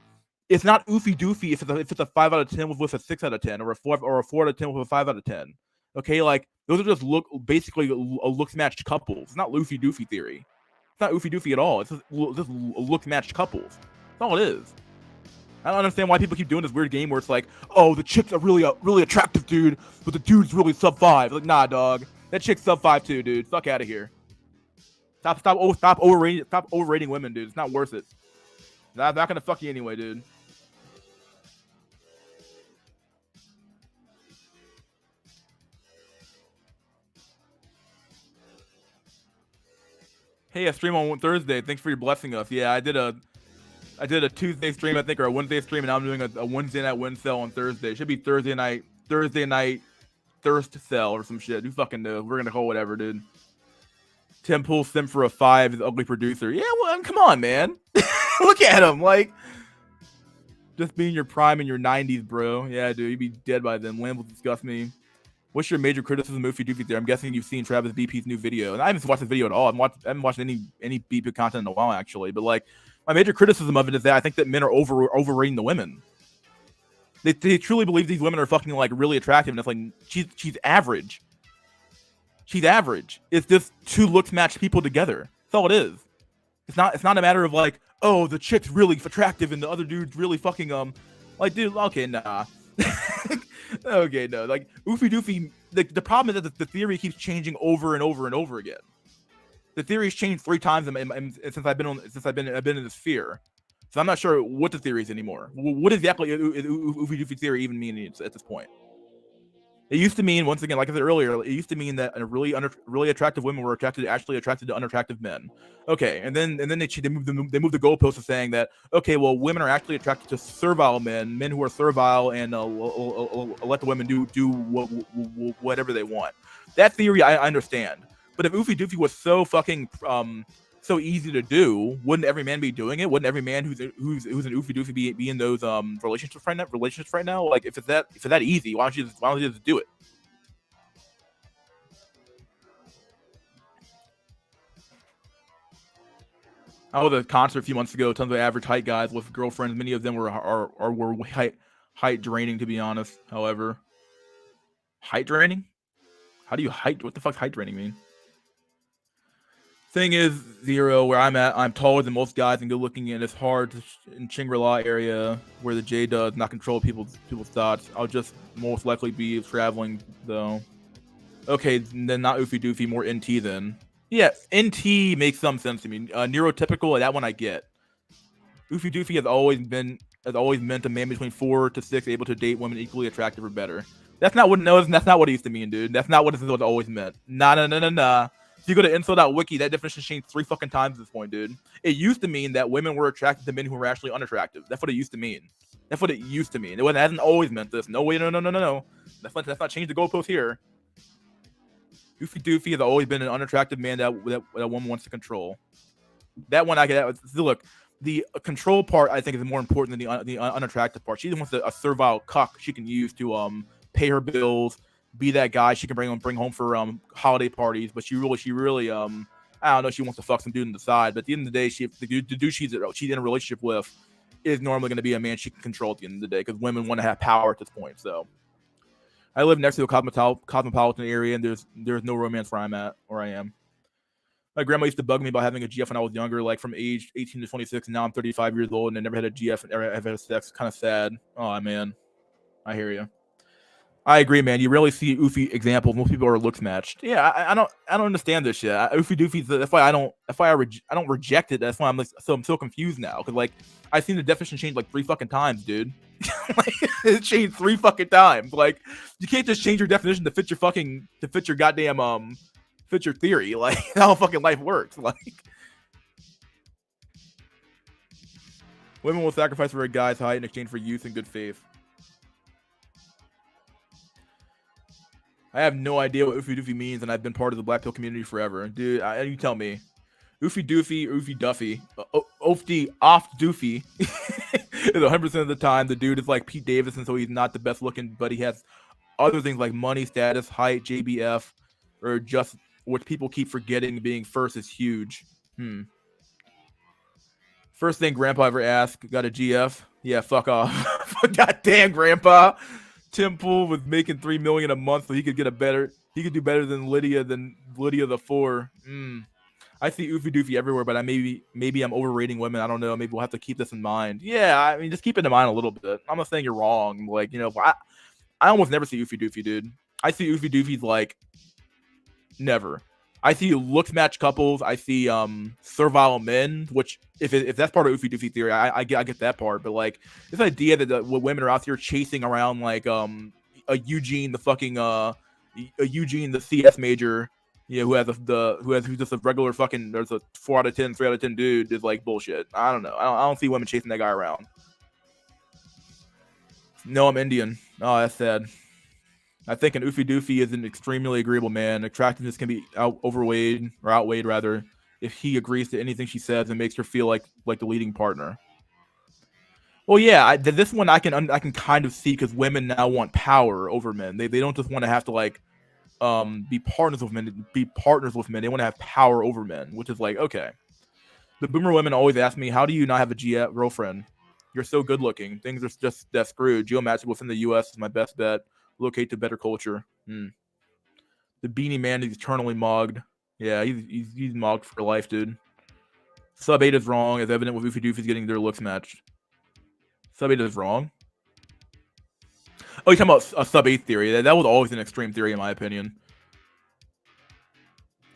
it's not Oofy Doofy if it's a 5 out of 10 with a 6 out of 10 or a 4 out of 10 with a 5 out of 10. Okay, like, those are just basically looks matched couples. It's not Oofy Doofy theory. It's not Oofy Doofy at all. It's just looks matched couples. That's all it is. I don't understand why people keep doing this weird game where it's like, oh, the chick's a really attractive dude, but the dude's really sub 5. Like, nah, dog. That chick's sub 5 too, dude. Fuck out of here. Stop overrating women, dude. It's not worth it. I'm not gonna fuck you anyway, dude. Hey, I stream on Thursday. Thanks for your blessing us. Yeah, I did a Tuesday stream, I think, or a Wednesday stream, and now I'm doing a Wednesday night WINsell on Thursday. It should be Thursday night thirst sell or some shit. Who fucking knows? We're gonna call whatever, dude. Tim pulls Sim for a 5, is ugly producer. Yeah, well, come on, man. Look at him, like, just being your prime in your 90s, bro. Yeah, dude, you'd be dead by then. Lamb will disgust me. What's your major criticism of Oofy Doofy there? I'm guessing you've seen Travis BP's new video, and I haven't watched the video at all. I haven't watched any BP content in a while, actually. But like, my major criticism of it is that I think that men are overrating the women. They truly believe these women are fucking like really attractive, and it's like she's average. She's average. It's just two looks matched people together. That's all it is. It's not a matter of like, oh, the chick's really attractive and the other dude's really fucking like, dude, okay, nah. Okay, no, like Oofy Doofy. The problem is that the theory keeps changing over and over and over again. The theory's changed 3 times since I've been in this sphere, so I'm not sure what the theory is anymore. What exactly is Oofy Doofy theory even mean at this point? It used to mean, once again, like I said earlier, it used to mean that really attractive women were attracted to unattractive men. Okay, and then they moved the goalpost to saying that, okay, well, women are actually attracted to servile men who are servile, and let the women do whatever they want. That theory I understand, but if Oofy Doofy was so fucking so easy to do, wouldn't every man be doing it? Wouldn't every man who's an Oofy Doofy be in those relationships right now? Like, if it's that easy, why don't you just do it? I was at a concert a few months ago. Tons of average height guys with girlfriends. Many of them were height draining, to be honest. However, height draining? How do you height? What the fuck's height draining mean? Thing is, Zero, where I'm at, I'm taller than most guys and good looking, and it's hard in Shangri-La area where the J does not control people's thoughts. I'll just most likely be traveling though. Okay, then not Oofy Doofy, more NT then. Yeah, NT makes some sense to me. Neurotypical, that one I get. Oofy Doofy has always meant a man between 4 to 6 able to date women equally attractive or better. That's not what it used to mean, dude. That's not what it always meant. Nah. If you go to incel.wiki, that definition changed 3 fucking times at this point, dude. It used to mean that women were attracted to men who were actually unattractive. That's what it used to mean. It hasn't always meant this. No way, no. That's not changed the goalpost here. Oofy Doofy has always been an unattractive man that a woman wants to control. That one I get. Look, the control part I think is more important than the unattractive part. She wants a servile cuck she can use to pay her bills, be that guy she can bring home for holiday parties. But she really I don't know, she wants to fuck some dude on the side. But at the end of the day, the dude she's in a relationship with is normally going to be a man she can control at the end of the day, because women want to have power at this point. So I live next to a cosmopolitan area, and there's no romance where I am. My grandma used to bug me about having a GF when I was younger, like from age 18 to 26, and now I'm 35 years old and I never had a GF and ever had sex. Kind of sad. Oh man, I hear you. I agree, man. You rarely see oofy examples. Most people are looks matched. Yeah, I don't understand this shit. Oofy doofy. That's why I don't. That's why I don't reject it. That's why I'm so confused now. Because like I've seen the definition change like 3 fucking times, dude. Like it changed 3 fucking times. Like you can't just change your definition to fit your goddamn fit your theory. Like how fucking life works. Like women will sacrifice for a guy's height in exchange for youth and good faith. I have no idea what oofy doofy means, and I've been part of the black pill community forever. Dude, you tell me. Oofy doofy, oofy duffy. Oofy off doofy. 100% of the time, the dude is like Pete Davidson, so he's not the best looking, but he has other things like money, status, height, JBF, or just what people keep forgetting being first is huge. First thing Grandpa ever asked, got a GF? Yeah, fuck off. Goddamn, Grandpa. Tim Pool was making $3 million a month, so he could do better than Lydia the 4. I see oofy doofy everywhere, but maybe I'm overrating women. I don't know. Maybe we'll have to keep this in mind. Yeah, I mean, just keep it in mind a little bit. I'm not saying you're wrong. Like, you know, I almost never see oofy doofy, dude. I see oofy doofies like never. I see looks match couples. I see servile men, which if that's part of oofy doofy theory, I get that part. But like this idea that women are out here chasing around like a Eugene the CS major, you know, who's just a regular fucking there's a 4 out of 10, 3 out of 10 dude is like bullshit. I don't know. I don't see women chasing that guy around. No, I'm Indian. Oh, that's sad. I think an oofy doofy is an extremely agreeable man. Attractiveness can be outweighed rather if he agrees to anything she says and makes her feel like the leading partner. Well, yeah, this one I can kind of see because women now want power over men. They don't just want to have to like be partners with men. They want to have power over men, which is like okay. The boomer women always ask me, "How do you not have a girlfriend? You're so good looking. Things are just that screwed. Geomatch within the U.S. is my best bet. Locate to better culture." The beanie man is eternally mogged. Yeah, he's mogged for life, dude. Sub 8 is wrong, as evident with Oofy Doofy's getting their looks matched. Sub 8 is wrong? Oh, you're talking about a sub 8 theory. That was always an extreme theory, in my opinion.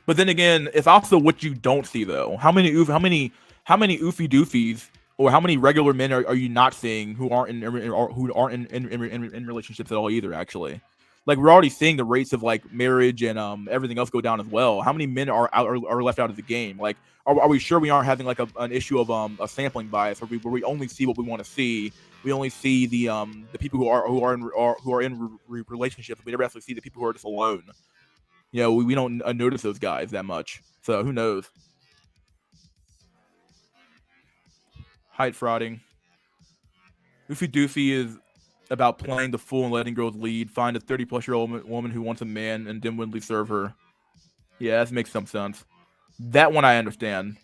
But then again, it's also what you don't see, though. How many Oofy Doofies or how many regular men are you not seeing who aren't in relationships at all either? Actually, like we're already seeing the rates of like marriage and everything else go down as well. How many men are left out of the game? Like, are we sure we aren't having like an issue of a sampling bias, where we only see what we want to see? We only see the people who are in relationships. We never actually see the people who are just alone. You know, we don't notice those guys that much. So who knows? Height frauding. Oofy Doofy is about playing the fool and letting girls lead. Find a 30-plus-year-old woman who wants a man and dimwittingly serve her. Yeah, that makes some sense. That one I understand.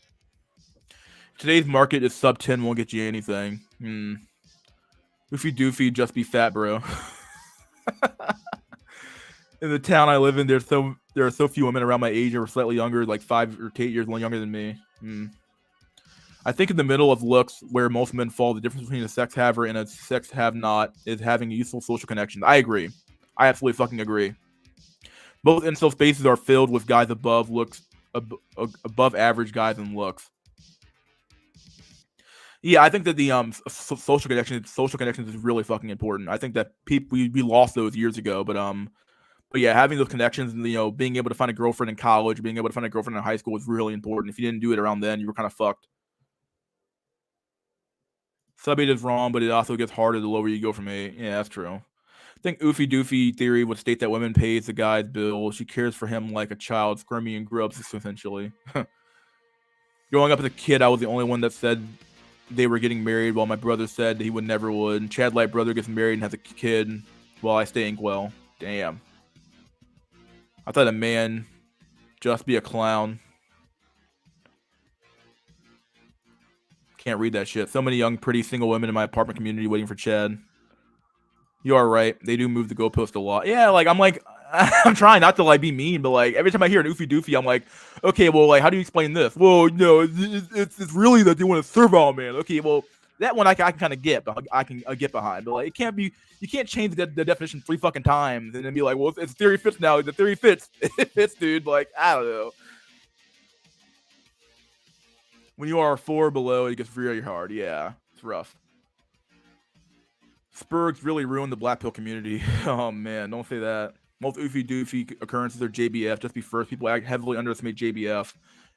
Today's market is sub 10 won't get you anything. Oofy Doofy, just be fat, bro. In the town I live in, there are so few women around my age or slightly younger, like 5 or 8 years younger than me. I think in the middle of looks where most men fall, the difference between a sex haver and a sex have-not is having useful social connections. I agree. I absolutely fucking agree. Both incel spaces are filled with guys above average guys in looks. Yeah, I think that the social connections is really fucking important. I think that we lost those years ago, but yeah, having those connections and, you know, being able to find a girlfriend in college, being able to find a girlfriend in high school is really important. If you didn't do it around then, you were kind of fucked. Sub 8 is wrong, but it also gets harder the lower you go from 8. Yeah, that's true. I think Oofy Doofy theory would state that women pays the guy's bill. She cares for him like a child, squirmy and grubs, essentially. Growing up as a kid, I was the only one that said they were getting married, while my brother said he never would. Chad Light brother gets married and has a kid while I stay Inkwell. Damn. I thought a man just be a clown. Can't read that shit. So many young, pretty single women in my apartment community waiting for Chad. You are right. They do move the goalpost a lot. Yeah, like I'm like I'm trying not to like be mean, but like every time I hear an oofy doofy, I'm like, okay, well, like how do you explain this? Well, no, it's really that they want to serve all man. Okay, well, that one I can kind of get, but I can get behind. But like it can't be, you can't change the definition 3 fucking times and then be like, well, it's theory fits now. The theory fits, it fits, dude. Like I don't know. When you are 4 below, it gets very hard. Yeah, it's rough. Spurgs really ruined the black pill community. Oh man, don't say that. Most oofy doofy occurrences are JBF. Just be first. People heavily underestimate JBF.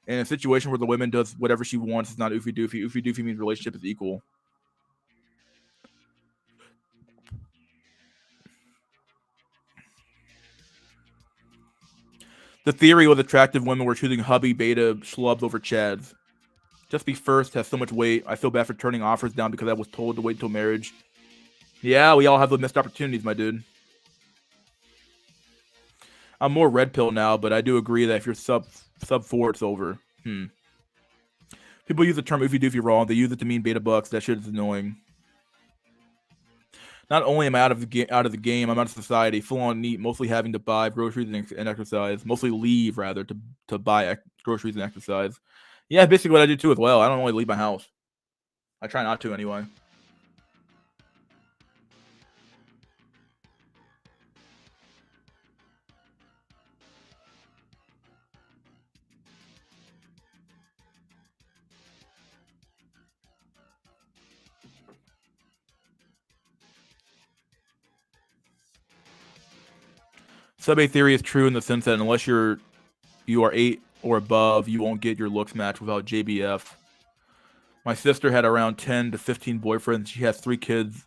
In a situation where the woman does whatever she wants, it's not oofy doofy. Oofy doofy means relationship is equal. The theory was attractive women were choosing hubby beta schlubs over chads. Just be first has so much weight. I feel bad for turning offers down because I was told to wait until marriage. Yeah, we all have the missed opportunities, my dude. I'm more red pill now, but I do agree that if you're sub 4, it's over. People use the term oofy doofy wrong. They use it to mean beta bucks. That shit is annoying. Not only am I out of the game, I'm out of society, full on neat, mostly having to buy groceries and exercise, mostly leave rather to buy groceries and exercise. Yeah, basically what I do too as well. I don't really leave my house. I try not to anyway. Sub A theory is true in the sense that unless you are 8 or above, you won't get your looks match without JBF. My sister had around 10 to 15 boyfriends. She has 3 kids.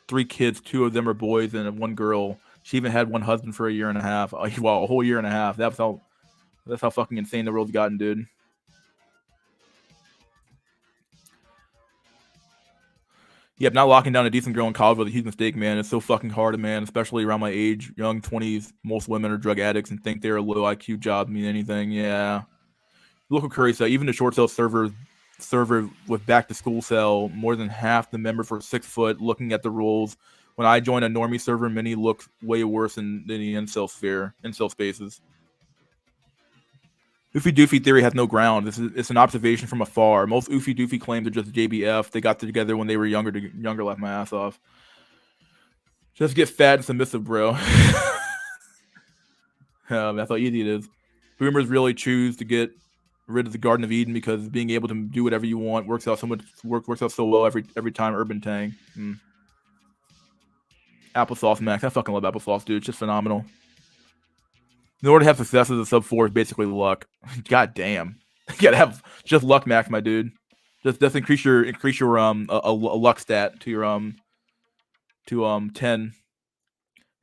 2 of them are boys and 1 girl. She even had 1 husband for a year and a half. Well, a whole year and a half. That's how fucking insane the world's gotten, dude. Yep, not locking down a decent girl in college was a huge mistake, man. It's so fucking hard, man, especially around my age, young 20s. Most women are drug addicts and think they're a low IQ job mean anything. Yeah. Local Curry said even the short sale server with back to school sale, more than half the members were 6 foot. Looking at the rules, when I joined a normie server, many looked way worse than the incel spaces. Oofy Doofy theory has no ground. It's an observation from afar. Most Oofy Doofy claims are just JBF. They got together when they were younger. Laugh my ass off. Just get fat and submissive, bro. That's how easy it is. Boomers really choose to get rid of the Garden of Eden because being able to do whatever you want works out so well every time. Urban Tang. Applesauce Max. I fucking love applesauce, dude. It's just phenomenal. In order to have success as a sub 4 is basically luck. God damn. You gotta have just luck max, my dude. Just increase your a luck stat to your 10.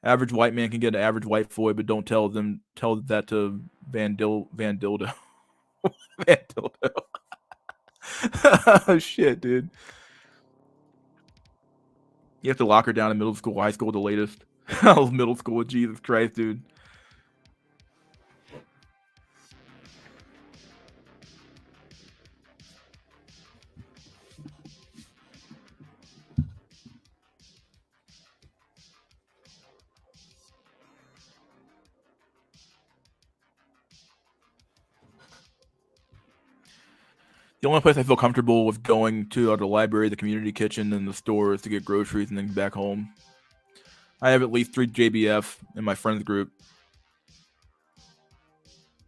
Average white man can get an average white boy, but don't tell that to Van Dildo. Van Dildo. Oh shit, dude. You have to lock her down in middle school, high school, the latest. Middle school, Jesus Christ, dude. The only place I feel comfortable with going to are the library, the community kitchen, and the stores to get groceries and then back home. I have at least 3 JBF in my friends group.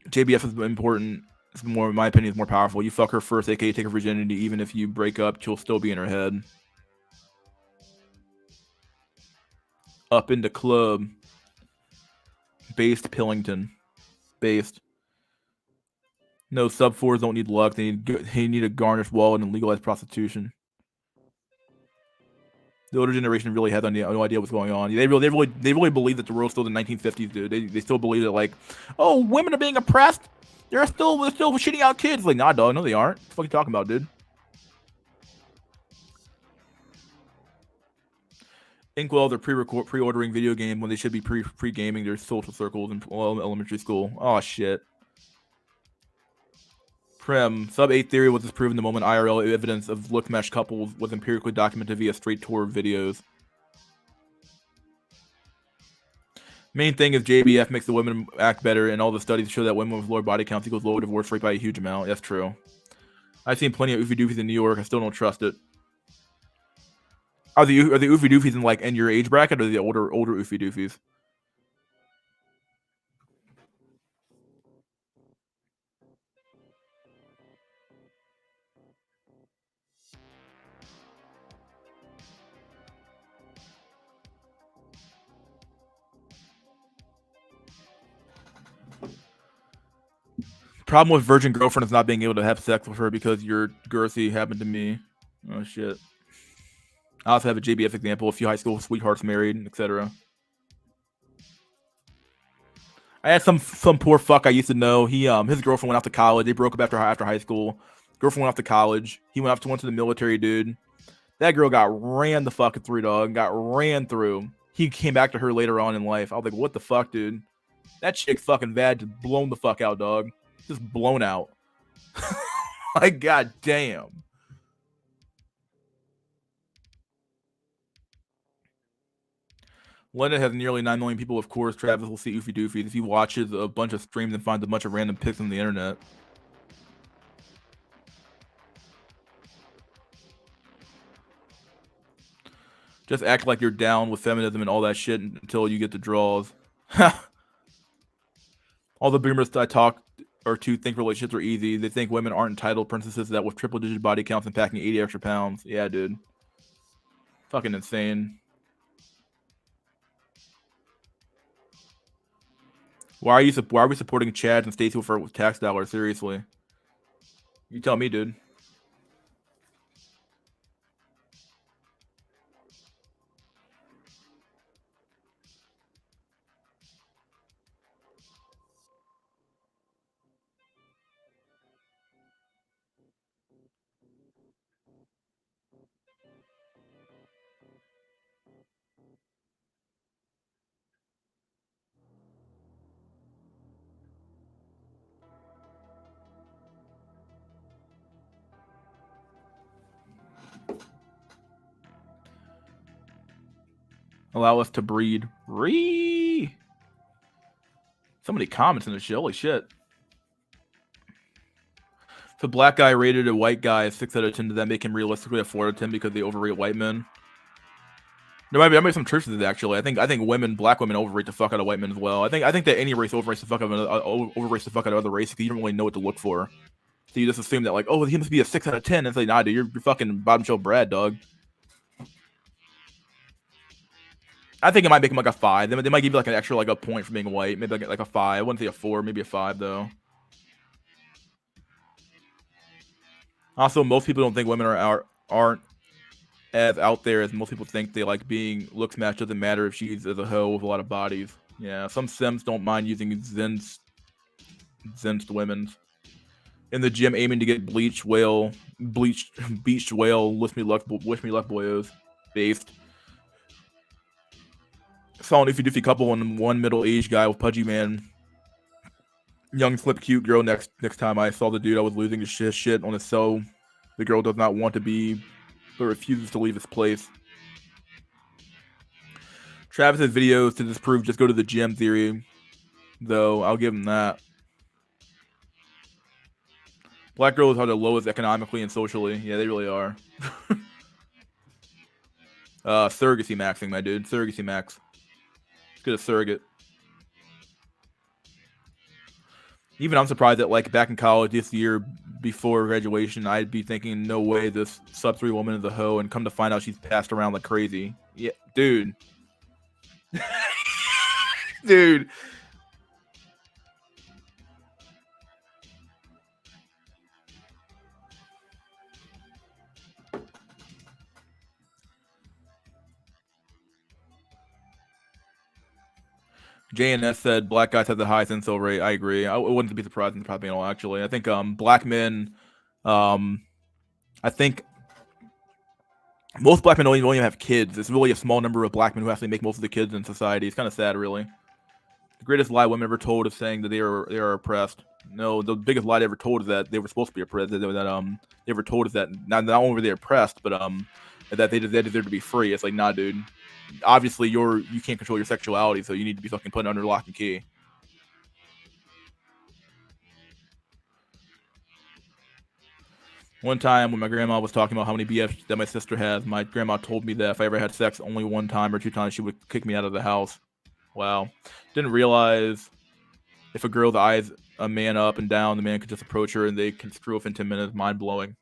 JBF is important. It's more, in my opinion, is more powerful. You fuck her first, aka take her virginity. Even if you break up, she'll still be in her head. Up in the club. Based Pillington. Based. No, sub 4s don't need luck. They need a garnished wallet and legalized prostitution. The older generation really has no idea what's going on. They really believe that the world's still the 1950s, dude. They still believe that, like, oh, women are being oppressed. They're still shitting out kids. Like, nah, dog, no, they aren't. What the fuck are you talking about, dude? Inkwell, they're pre-ordering video game when they should be pre-gaming their social circles in elementary school. Oh shit. Prim, sub 8 theory was disproven the moment IRL evidence of look match couples was empirically documented via straight tour videos. Main thing is JBF makes the women act better, and all the studies show that women with lower body counts equals lower divorce rate by a huge amount. That's true. I've seen plenty of oofy doofies in New York. I still don't trust it. Are the oofy doofies in your age bracket, or the older oofy doofies? Problem with virgin girlfriend is not being able to have sex with her because you're girthy. Happened to me. Oh shit. I also have a JBF example. A few high school sweethearts married, etc. I had some poor fuck I used to know. He his girlfriend went off to college. They broke up after high school. Girlfriend went off to college. He went to the military, dude. That girl got ran the fucking through, dog. Got ran through. He came back to her later on in life. I was like, what the fuck, dude? That chick fucking bad, just blown the fuck out, dog. Just blown out. Like, god damn. London has nearly 9 million people. Of course, Travis will see oofy doofies if he watches a bunch of streams and finds a bunch of random pics on the internet. Just act like you're down with feminism and all that shit until you get the draws. All the boomers I talk or to think relationships are easy. They think women aren't entitled princesses that with triple-digit body counts and packing 80 extra pounds. Yeah, dude. Fucking insane. Why are we supporting Chads and Stacey for tax dollars? Seriously. You tell me, dude. Allow us to breed. So many comments in this shit. Holy shit. If a black guy rated a white guy a 6 out of 10, does that make him realistically a 4 out of 10 because they overrate white men? There might be some truth to this, actually. I think black women overrate the fuck out of white men as well. I think that any race overrates the fuck out of other races because you don't really know what to look for. So you just assume that, like, oh, he must be a 6 out of 10. And it's like, nah, dude, you're fucking bottom shelf Brad, dog. I think it might make him like a 5. They might give you like an extra, like, a point for being white. Maybe like a 5. I wouldn't say a 4, maybe a 5 though. Also, most people don't think women aren't as out there as most people think. They like being looks match doesn't matter if she's as a hoe with a lot of bodies. Yeah, some sims don't mind using zensed women in the gym aiming to get beached whale wish me luck boyos based. Saw an iffy couple and one middle-aged guy with pudgy man. Young flip cute girl next time I saw the dude I was losing his shit on his cell. The girl does not want to be but refuses to leave his place. Travis's videos to disprove just go to the gym theory, though. I'll give him that. Black girls are the lowest economically and socially. Yeah, they really are. Surrogacy maxing, my dude. Surrogacy max. Let's get a surrogate. Even I'm surprised that, like, back in college this year before graduation, I'd be thinking, no way this sub-3 woman is a hoe, and come to find out she's passed around like crazy. Yeah, dude. Dude. JNS said black guys have the highest incel rate. I agree. I wouldn't be surprised in the panel, actually. I think black men, I think most black men don't even have kids. It's really a small number of black men who actually make most of the kids in society. It's kind of sad, really. The greatest lie women ever told is saying that they are oppressed. No, the biggest lie they ever told is that they were supposed to be oppressed. That they were told is that not only were they oppressed, but that they deserve to be free. It's like, nah, dude. obviously you can't control your sexuality, so you need to be fucking put under lock and key. One time when my grandma was talking about how many BFs that my sister has, my grandma told me that if I ever had sex only one time or two times, she would kick me out of the house. Wow. Didn't realize if a girl eyes a man up and down, the man could just approach her and they can screw up in 10 minutes. Mind blowing.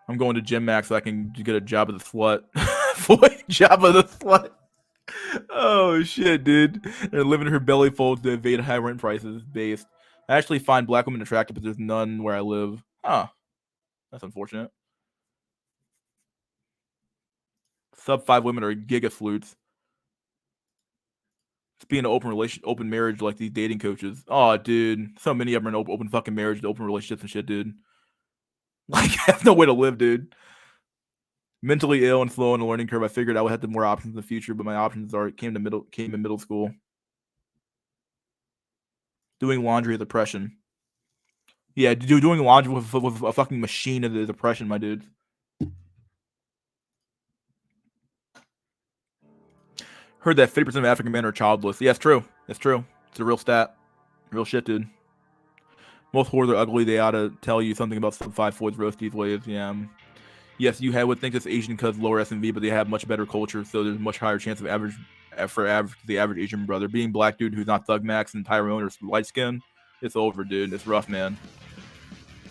I'm going to Gym Max so I can get a job as a slut. Job as a slut. Oh shit, dude. They're living her belly full to evade high rent prices based. I actually find black women attractive, but there's none where I live. Huh. That's unfortunate. Sub 5 women are giga flutes. It's being an open marriage like these dating coaches. Oh, dude. So many of them are in open fucking marriage, open relationships and shit, dude. Like, that's no way to live, dude. Mentally ill and slow on the learning curve. I figured I would have more options in the future, but my options came in middle school. Doing laundry is depression. Yeah, doing laundry with a fucking machine is depression, my dude. Heard that 50% of African men are childless. Yeah, it's true. It's true. It's a real stat. Real shit, dude. Most whores are ugly. They ought to tell you something about some 5'4" roasties ways. Yeah. Yes, you would think it's Asian because lower SMV, but they have much better culture, so there's a much higher chance of the average Asian brother. Being black dude who's not Thug Max and Tyrone or light skin, it's over, dude. It's rough, man.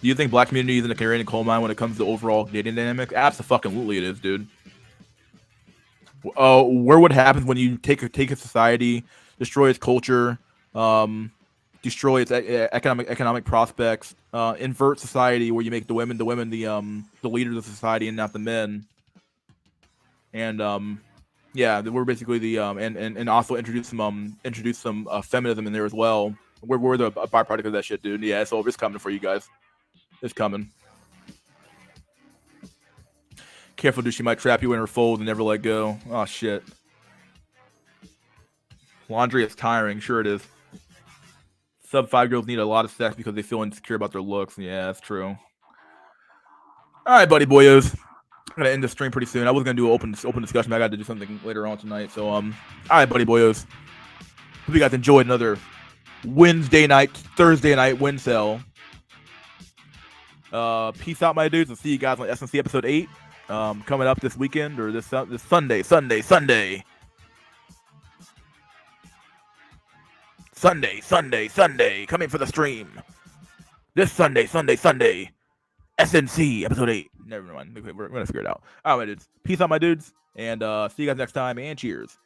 Do you think black community is in a Canadian coal mine when it comes to overall dating dynamic? Absolutely, it is, dude. Where what happens when you take a society, destroy its culture, destroy its economic prospects, invert society where you make the women the leaders of society and not the men, and yeah, we're basically the and also introduce some feminism in there as well. We're the byproduct of that shit, dude. Yeah, it's over. It's coming for you guys. It's coming. Careful, dude. She might trap you in her fold and never let go. Oh shit. Laundry is tiring. Sure it is. Sub 5 girls need a lot of sex because they feel insecure about their looks. Yeah, that's true. All right, buddy boyos. I'm gonna end the stream pretty soon. I was gonna do an open discussion, but I got to do something later on tonight. So all right, buddy boyos. Hope you guys enjoyed another Thursday night WINsel. Peace out, my dudes. I'll see you guys on SNC episode 8. Coming up this weekend or this Sunday. Sunday. Coming for the stream. This Sunday. SNC episode 8. Never mind. We're gonna figure it out. All right, my dudes. Peace out, my dudes, and see you guys next time. And cheers.